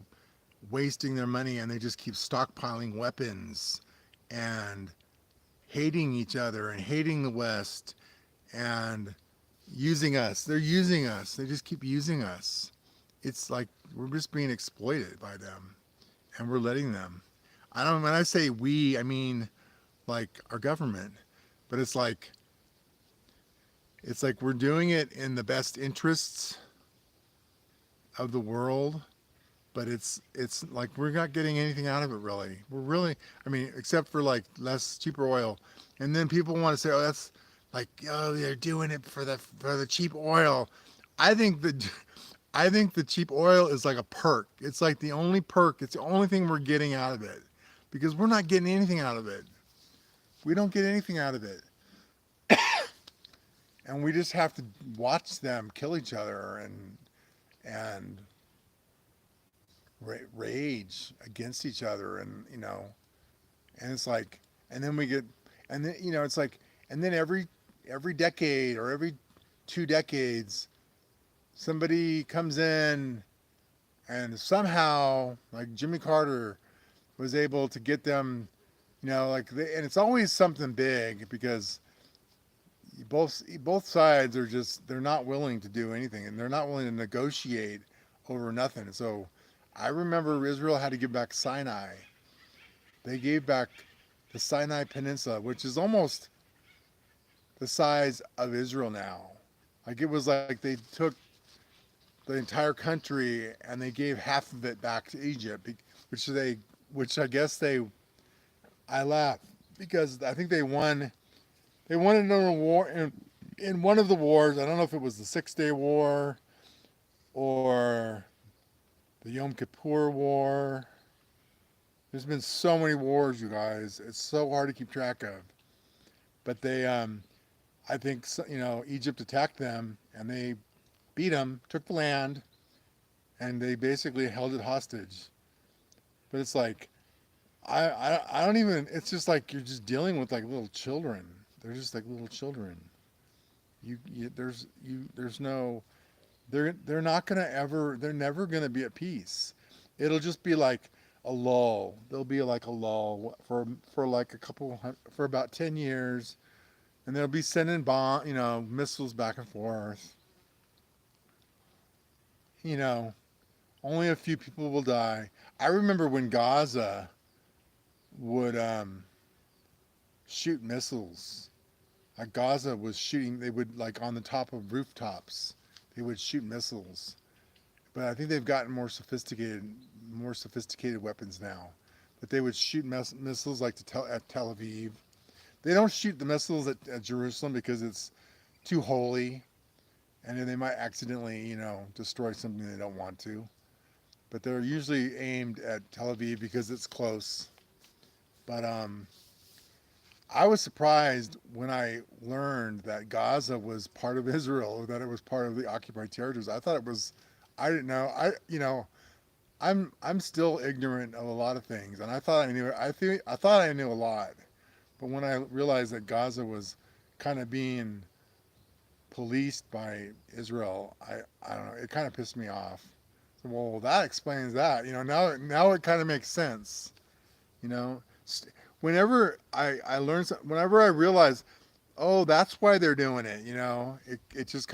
wasting their money, and they just keep stockpiling weapons and hating each other and hating the West and using us. They're using us. They just keep using us. It's like we're just being exploited by them, and we're letting them. I don't. When I say we, I mean like our government, but it's like we're doing it in the best interests of the world, but it's like we're not getting anything out of it really. We're really, I mean, except for like less cheaper oil, and then people want to say, oh, that's like, oh, they're doing it for the cheap oil. I think the I think the cheap oil is like a perk. It's like the only perk. It's the only thing we're getting out of it, because we're not getting anything out of it. We don't get anything out of it, and we just have to watch them kill each other and rage against each other, and and it's like, and then we get, and then it's like, and then every decade or every 2 decades, somebody comes in and somehow, like Jimmy Carter was able to get them, like and it's always something big, because both sides are just, they're not willing to do anything, and they're not willing to negotiate over nothing. So I remember Israel had to give back Sinai. They gave back the Sinai Peninsula, which is almost the size of Israel now. Like, it was like they took the entire country and they gave half of it back to Egypt, which I guess I laugh, because I think they won. They won another war in one of the wars. I don't know if it was the 6 Day War or the Yom Kippur War. There's been so many wars, you guys. It's so hard to keep track of. But I think, Egypt attacked them, and they beat them, took the land, and they basically held it hostage. But it's like, I don't even. It's just like you're just dealing with like little children. They're just like little children. There's no. They're not gonna ever. They're never gonna be at peace. It'll just be like a lull. There'll be like a lull for like for about 10 years, and they'll be sending missiles back and forth. You know, Only a few people will die. I remember when Gaza would shoot missiles. Gaza was shooting. They would like on the top of rooftops. They would shoot missiles. But I think they've gotten more sophisticated weapons now. But they would shoot missiles like at Tel Aviv. They don't shoot the missiles at Jerusalem because it's too holy, and then they might accidentally, destroy something they don't want to. But they're usually aimed at Tel Aviv because it's close. But I was surprised when I learned that Gaza was part of Israel, or that it was part of the occupied territories. I thought it was. I didn't know. I'm still ignorant of a lot of things, and I thought I knew. I thought I knew a lot, but when I realized that Gaza was kind of being policed by Israel, I don't know. It kind of pissed me off. So, well, that explains that. Now it kind of makes sense. You know, whenever I learn, whenever I realize, oh, that's why they're doing it. It just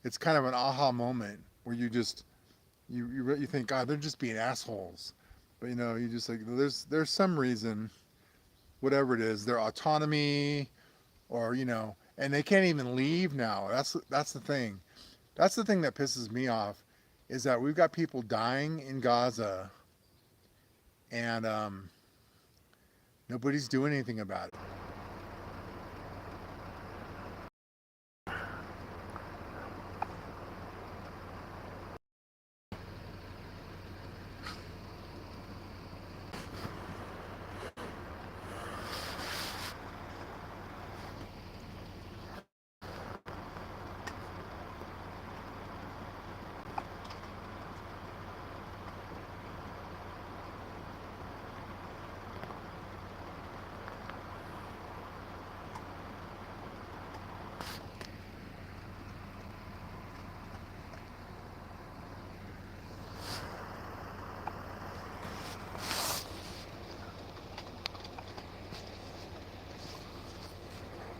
it's kind of an aha moment where you think, God, they're just being assholes. But you just like there's some reason, whatever it is, their autonomy, or and they can't even leave now. That's the thing. That's the thing that pisses me off, is that we've got people dying in Gaza, and nobody's doing anything about it.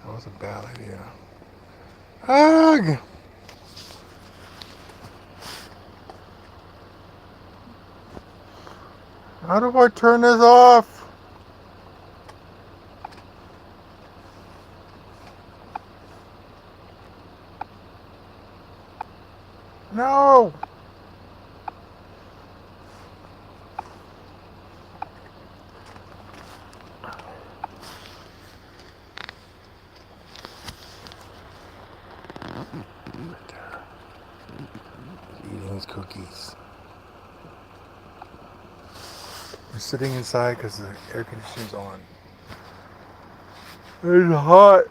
That was a bad idea. Ugh! How do I turn this off? No! Eating his cookies. We're sitting inside because the air conditioning's on. It's hot.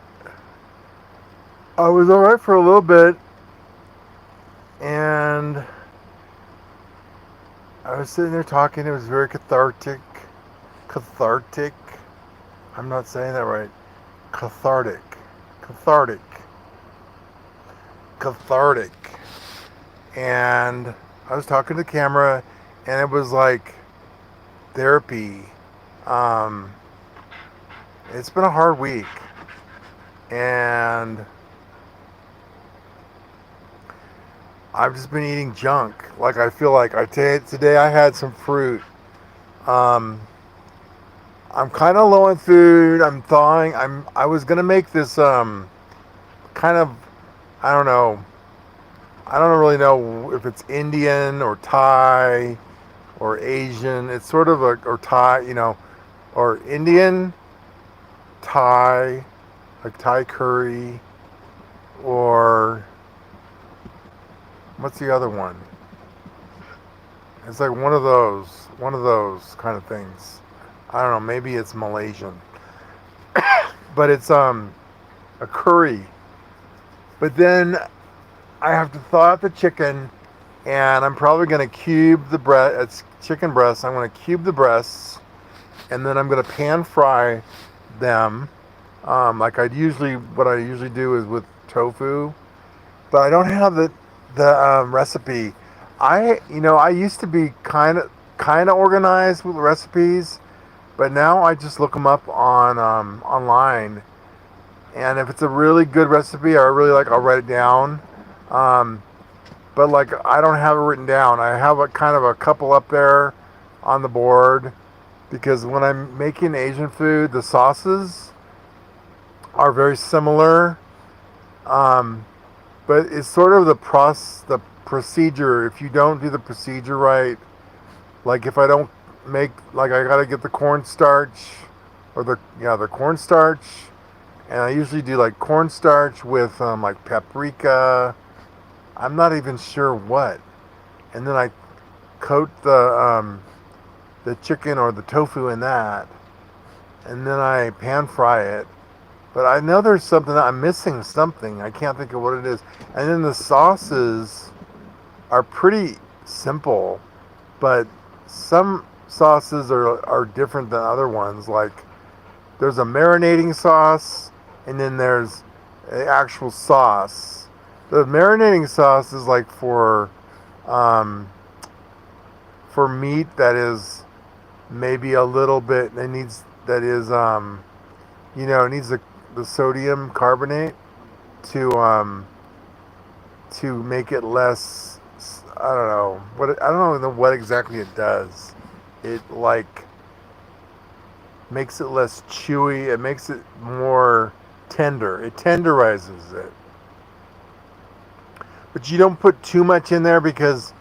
I was alright for a little bit, and I was sitting there talking. It was very cathartic. Cathartic. I'm not saying that right. Cathartic. Cathartic. Cathartic. And I was talking to the camera, and it was like therapy. Um, it's been a hard week, and I've just been eating junk. Like, I feel like today I had some fruit. Um, I'm kind of low on food. I'm thawing. I was gonna make this kind of, I don't know. I don't really know if it's Indian or Thai or Asian. It's sort of or Thai, or Indian, Thai, like Thai curry, or what's the other one? It's like one of those kind of things. I don't know. Maybe it's Malaysian, but it's a curry. But then I have to thaw out the chicken, and I'm probably going to cube the breast. It's chicken breasts. I'm going to cube the breasts, and then I'm going to pan fry them. Like what I usually do is with tofu, but I don't have the recipe. I used to be kind of organized with recipes, but now I just look them up on online, and if it's a really good recipe I really like, I'll write it down. Um, but like I don't have it written down. I have a kind of a couple up there on the board because when I'm making Asian food, the sauces are very similar. Um, but it's sort of the procedure. If you don't do the procedure right, like if I don't make, like I gotta get the cornstarch or the cornstarch, and I usually do like cornstarch with like paprika. I'm not even sure what, and then I coat the chicken or the tofu in that, and then I pan fry it. But I know there's something I'm missing. Something I can't think of what it is. And then the sauces are pretty simple, but some sauces are different than other ones. Like there's a marinating sauce, and then there's an actual sauce. The marinating sauce is like um, for meat that is maybe a little bit. It needs that is it needs the sodium carbonate to make it less. I don't know what I don't know what exactly it does. It like makes it less chewy. It makes it more tender. It tenderizes it. But you don't put too much in there because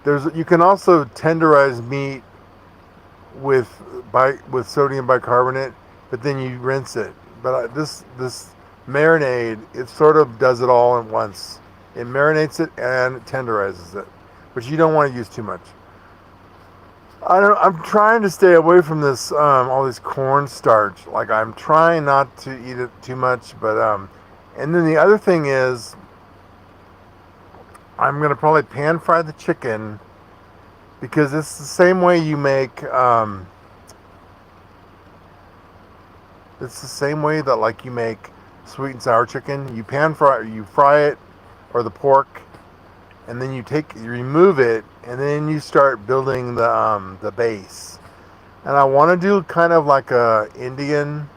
you can also tenderize meat with sodium bicarbonate, but then you rinse it. But this marinade, it sort of does it all at once. It marinates it and it tenderizes it, but you don't want to use too much. I'm trying to stay away from this all this cornstarch. Like I'm trying not to eat it too much, but and then the other thing is I'm gonna probably pan fry the chicken because it's the same way you make. It's the same way that like you make sweet and sour chicken. You fry it, or the pork, and then you remove it, and then you start building the base. And I want to do kind of like a Indian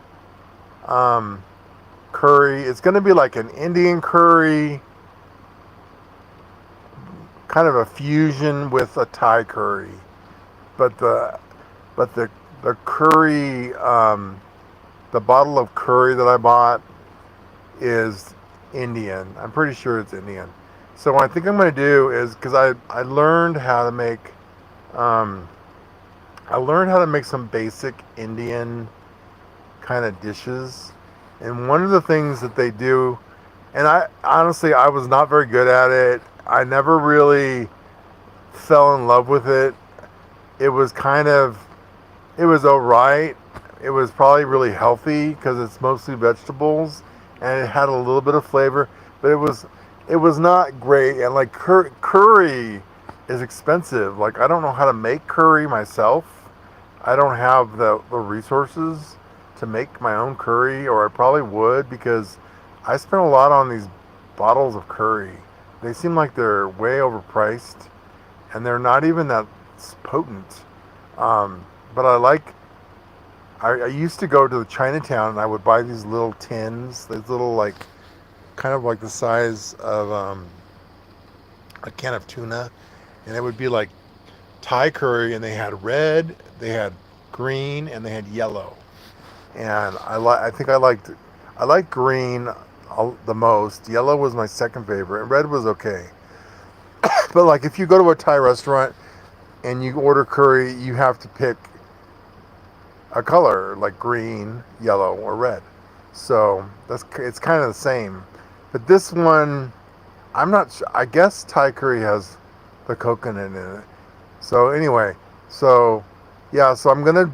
curry. It's going to be like an Indian curry, kind of a fusion with a Thai curry. But the curry, the bottle of curry that I bought is Indian. I'm pretty sure it's Indian. So what I think I'm going to do is, because I learned how to make some basic Indian kind of dishes, and one of the things that they do, and I honestly I was not very good at it. I never really fell in love with it. It was alright. It was probably really healthy because it's mostly vegetables and it had a little bit of flavor, but it was not great. And like curry is expensive. Like I don't know how to make curry myself. I don't have the resources to make my own curry, or I probably would because I spent a lot on these bottles of curry. They seem like they're way overpriced and they're not even that potent. But I used to go to the Chinatown and I would buy these little tins, these little like, kind of like the size of a can of tuna, and it would be like Thai curry, and they had red, they had green, and they had yellow. And I liked green the most. Yellow was my second favorite, and red was okay. But like if you go to a Thai restaurant and you order curry, you have to pick a color like green, yellow, or red. So it's kind of the same. But this one, I'm not sure. I guess Thai curry has the coconut in it. So anyway, so I'm gonna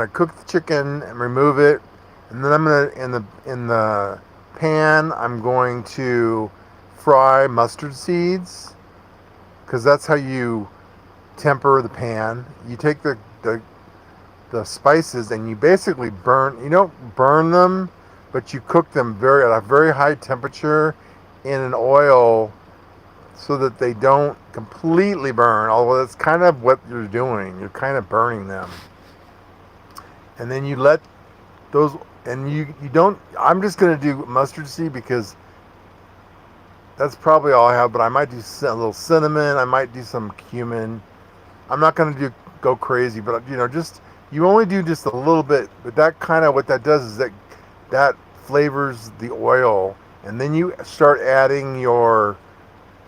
cook the chicken and remove it, and then I'm gonna in the pan I'm going to fry mustard seeds, because that's how you temper the pan. You take the spices and you basically you don't burn them, but you cook them at a very high temperature in an oil so that they don't completely burn, although that's kind of what you're doing. You're kind of burning them. And then you let those, and you don't, I'm just going to do mustard seed because That's probably all I have, but I might do a little cinnamon. I might do some cumin. I'm not going to do go crazy, but just you only do just a little bit. But that kind of what that does is that flavors the oil, and then you start adding your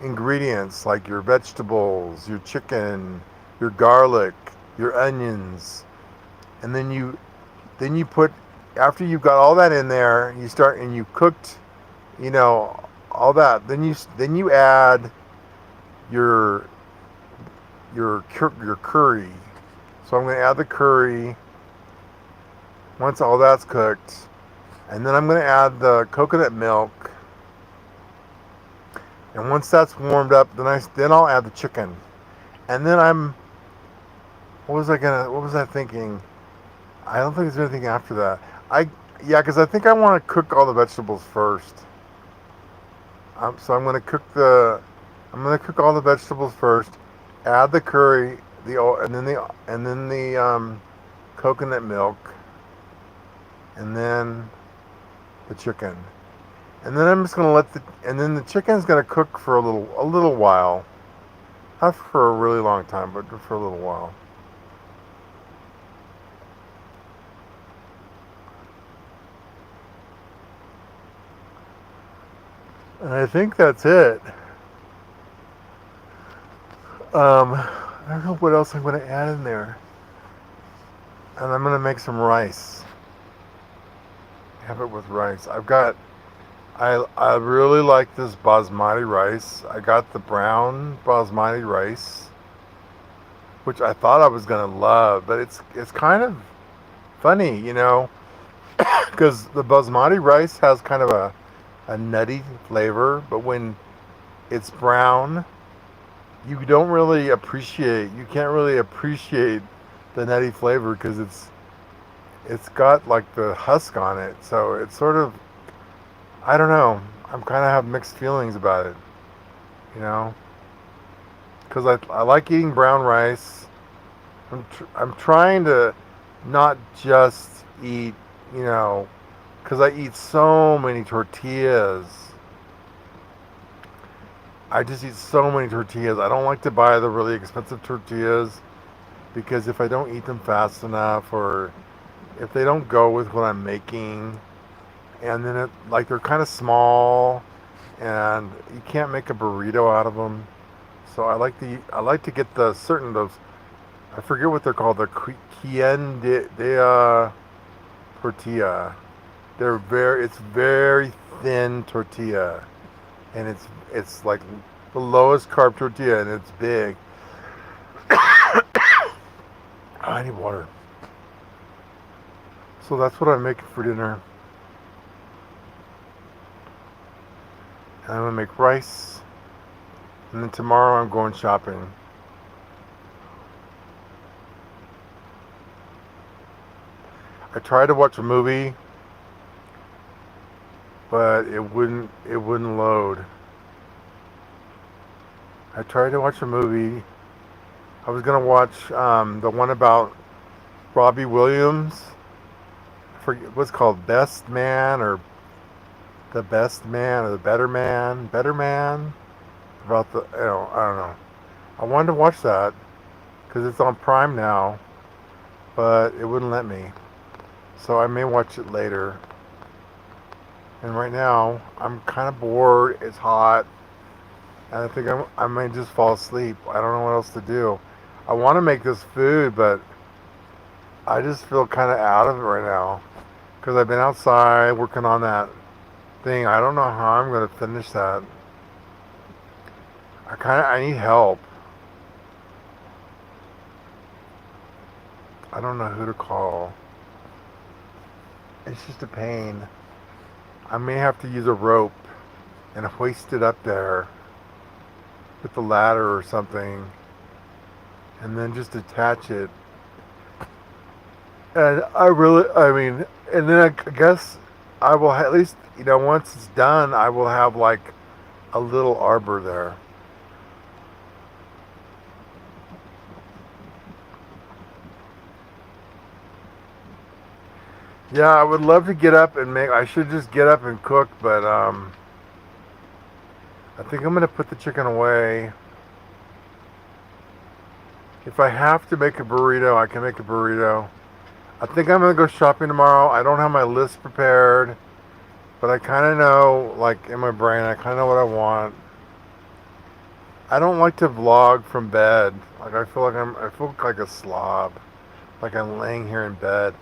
ingredients like your vegetables, your chicken, your garlic, your onions, and then you put after you've got all that in there, you start and you cooked, you know, all that. Then you add your your curry. So I'm going to add the curry once all that's cooked, and then I'm going to add the coconut milk. And once that's warmed up, then I'll add the chicken. And then what was I thinking? I don't think there's anything after that. I Yeah, because I think I want to cook all the vegetables first. So I'm gonna cook all the vegetables first. Add the curry, the oil, and then the coconut milk, and then the chicken. And then I'm just gonna and then the chicken's gonna cook for a little while. Not for a really long time, but for a little while. And I think that's it. I don't know what else I'm going to add in there. And I'm going to make some rice. Have it with rice. I really like this basmati rice. I got the brown basmati rice, which I thought I was going to love, but it's kind of funny, because the basmati rice has kind of a nutty flavor, but when it's brown, you can't really appreciate the nutty flavor because it's got like the husk on it. So it's sort of, I don't know. I'm kind of have mixed feelings about it, you know, because I like eating brown rice. I'm trying to not just eat, you know, because I eat so many tortillas. I just eat so many tortillas. I don't like to buy the really expensive tortillas because if I don't eat them fast enough or if they don't go with what I'm making, and then like they're kind of small and you can't make a burrito out of them. So I like to get those I forget what they're called, the quien de tortilla. It's very thin tortilla, and it's like the lowest carb tortilla, and it's big. I need water. So that's what I'm making for dinner. And I'm gonna make rice, and then tomorrow I'm going shopping. I tried to watch a movie, but it wouldn't load. I tried to watch a movie. I was gonna watch the one about Robbie Williams. I forget what's called Best Man or The Best Man or The Better Man. About I don't know. I wanted to watch that because it's on Prime now, but it wouldn't let me. So I may watch it later. And right now I'm kind of bored. It's hot, and I think I may just fall asleep. I don't know what else to do. I want to make this food, but I just feel kind of out of it right now because I've been outside working on that thing. I don't know how I'm going to finish that. I need help. I don't know who to call. It's just a pain. I may have to use a rope and hoist it up there with the ladder or something, and then just attach it. And I mean, and then I guess I will at least, once it's done, I will have like a little arbor there. Yeah, I would love to get up and I should just get up and cook, but I think I'm gonna put the chicken away. If I have to make a burrito, I can make a burrito. I think I'm gonna go shopping tomorrow. I don't have my list prepared, but I kind of know, like in my brain, I kind of know what I want. I don't like to vlog from bed. Like I feel like a slob. Like I'm laying here in bed.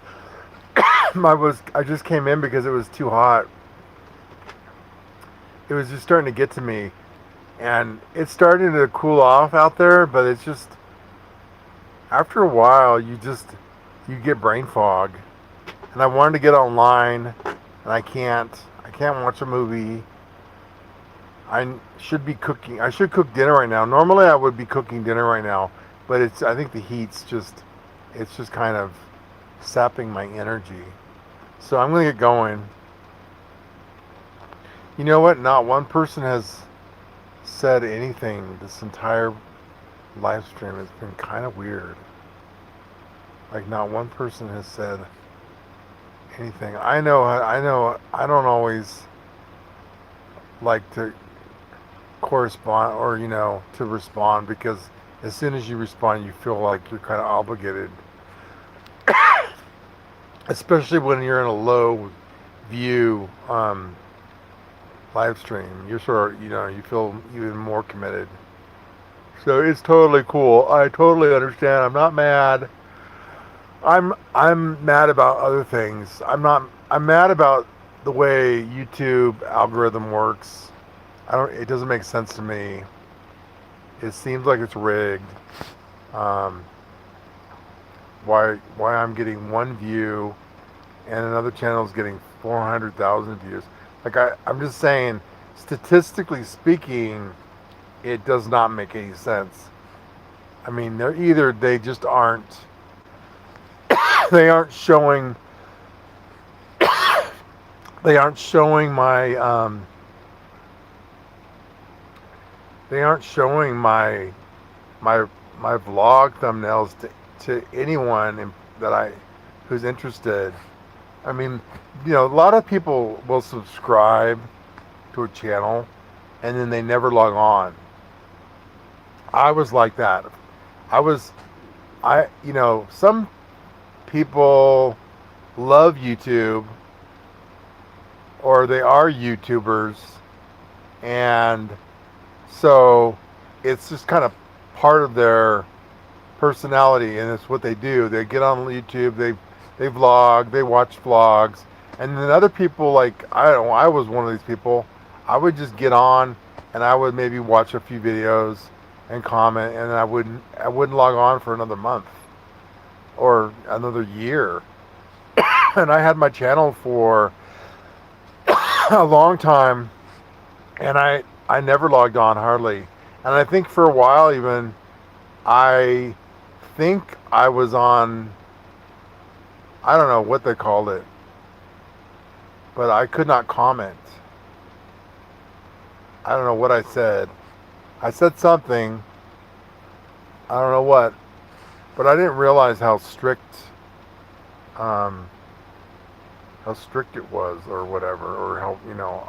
I just came in because it was too hot. It was just starting to get to me, and it's starting to cool off out there. But it's just after a while, you get brain fog. And I wanted to get online, and I can't. I can't watch a movie. I should be cooking. I should cook dinner right now. Normally, I would be cooking dinner right now, but I think the it's just kind of sapping my energy. So I'm gonna get going. You know what? Not one person has said anything this entire live stream. It's been kind of weird. Like not one person has said anything. I don't always like to correspond or to respond, because as soon as you respond you feel like you're kind of obligated, especially when you're in a low view live stream. You're sort of, you feel even more committed. So it's totally cool. I totally understand. I'm not mad. I'm mad about other things. I'm mad about the way YouTube algorithm works. It doesn't make sense to me. It seems like it's rigged. Um, why I'm getting one view and another channel is getting 400,000 views. Like I'm just saying, statistically speaking, it does not make any sense. I mean, they just aren't they aren't showing they aren't showing my my vlog thumbnails to anyone who's interested. I mean, a lot of people will subscribe to a channel and then they never log on. I was like that. Some people love YouTube, or they are YouTubers, and so it's just kind of part of their personality, and it's what they do. They get on YouTube, they vlog, they watch vlogs, and then other people, like I don't know, I was one of these people. I would just get on and I would maybe watch a few videos and comment, and I wouldn't log on for another month or another year. And I had my channel for a long time, and I never logged on hardly. And I think for a while even, I think I was on, I don't know what they called it, but I could not comment. I don't know what I said. I said something, I don't know what, but I didn't realize how strict it was, or whatever, or how,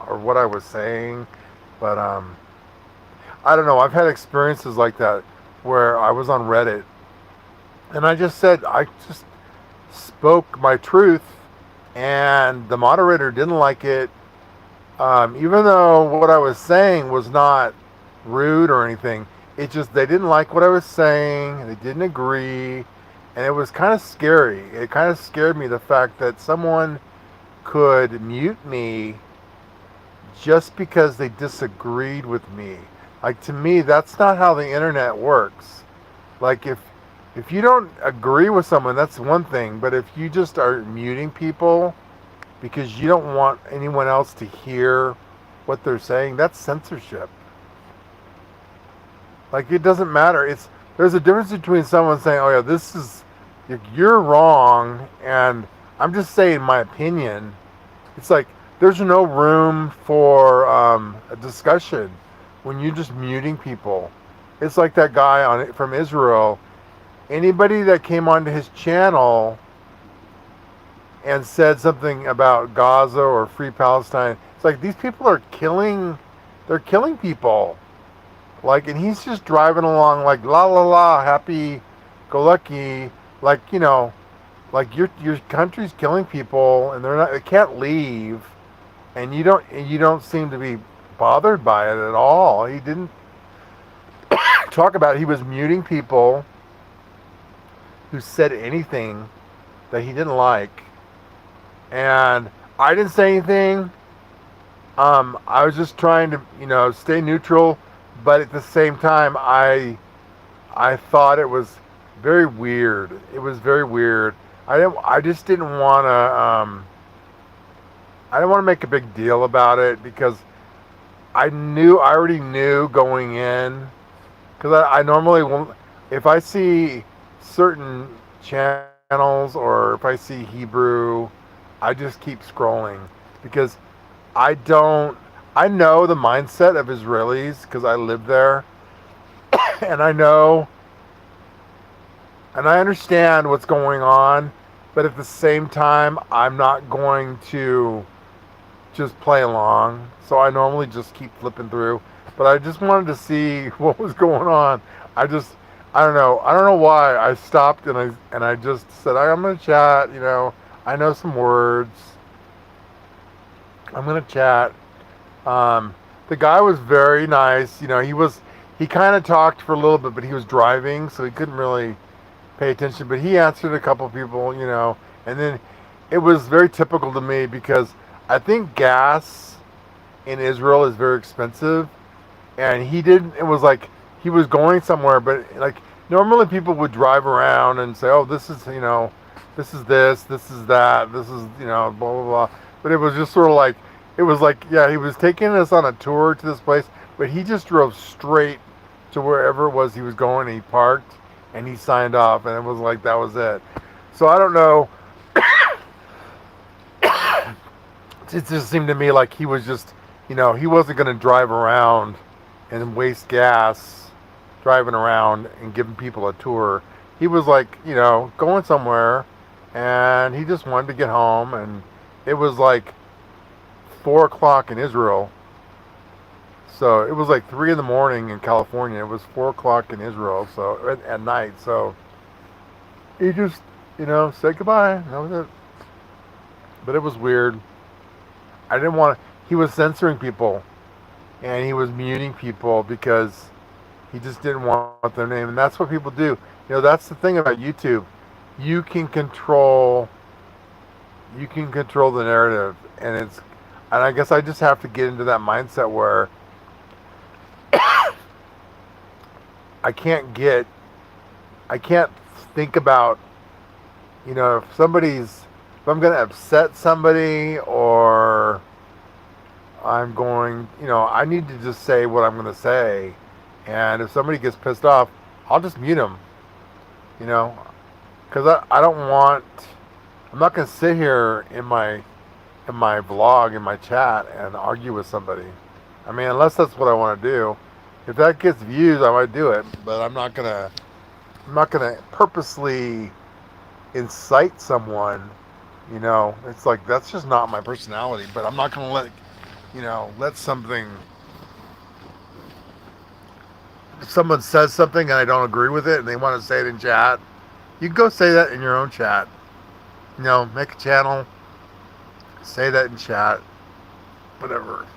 or what I was saying. But I don't know. I've had experiences like that where I was on Reddit and I just spoke my truth, and the moderator didn't like it. Even though what I was saying was not rude or anything, they didn't like what I was saying. They didn't agree, and it was kind of scary. It kind of scared me, the fact that someone could mute me just because they disagreed with me. Like, to me, that's not how the internet works. Like, if you don't agree with someone, that's one thing. But if you just are muting people because you don't want anyone else to hear what they're saying, that's censorship. Like, it doesn't matter. There's a difference between someone saying, "Oh yeah, you're wrong," and I'm just saying my opinion. It's like there's no room for a discussion when you're just muting people. It's like that guy from Israel. Anybody that came onto his channel and said something about Gaza or Free Palestine, it's like these people are killing they're killing people. Like, and he's just driving along like la la la, happy go lucky, like, like your country's killing people and they can't leave, and you don't seem to be bothered by it at all. He didn't talk about it. He was muting people who said anything that he didn't like, and I didn't say anything. I was just trying to, stay neutral, but at the same time, I thought it was very weird. It was very weird. I just didn't want to. I didn't want to make a big deal about it because I already knew going in, because I normally won't, if I see certain channels or if I see Hebrew, I just keep scrolling because I don't, I know the mindset of Israelis because I live there, and I know, and I understand what's going on, but at the same time, I'm not going to just play along. So I normally just keep flipping through, but I just wanted to see what was going on. I just, I don't know. I don't know why I stopped and I just said I'm gonna chat. I know some words. I'm gonna chat. The guy was very nice. He kind of talked for a little bit, but he was driving, so he couldn't really pay attention. But he answered a couple people, and then it was very typical to me because I think gas in Israel is very expensive, and he didn't. It was like he was going somewhere, but like normally people would drive around and say, "Oh, this is this is that, this is blah blah blah." But it was just sort of like it was like yeah, he was taking us on a tour to this place, but he just drove straight to wherever it was he was going. And he parked and he signed off, and it was like that was it. So I don't know. It just seemed to me like he was just, he wasn't going to drive around and waste gas driving around and giving people a tour. He was like, going somewhere, and he just wanted to get home. And it was like 4 o'clock in Israel. So it was like 3 in the morning in California. It was 4 o'clock in Israel. So at night. So he just, said goodbye. That was it. But it was weird. I didn't want to. He was censoring people, and he was muting people because he just didn't want their name. And that's what people do. That's the thing about YouTube. You can control. You can control the narrative, and I guess I just have to get into that mindset where I can't get. I can't think about. If I'm going to upset somebody or I need to just say what I'm going to say. And if somebody gets pissed off, I'll just mute them, because I don't want, I'm not going to sit here in my vlog, in my chat and argue with somebody. I mean, unless that's what I want to do. If that gets views, I might do it, but I'm not going to purposely incite someone. It's like that's just not my personality. But I'm not gonna let something. If someone says something and I don't agree with it, and they want to say it in chat, you can go say that in your own chat. Make a channel, say that in chat, whatever.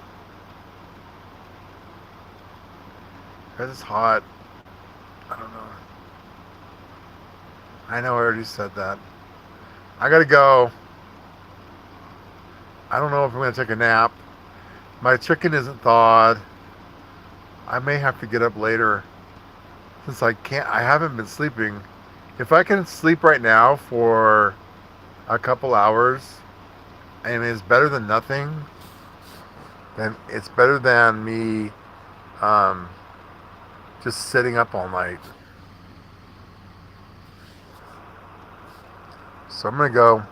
Because it's hot. I don't know. I know I already said that. I gotta go. I don't know if I'm gonna take a nap. My chicken isn't thawed. I may have to get up later since I haven't been sleeping. If I can sleep right now for a couple hours, and it's better than nothing, then it's better than me just sitting up all night. So I'm gonna go.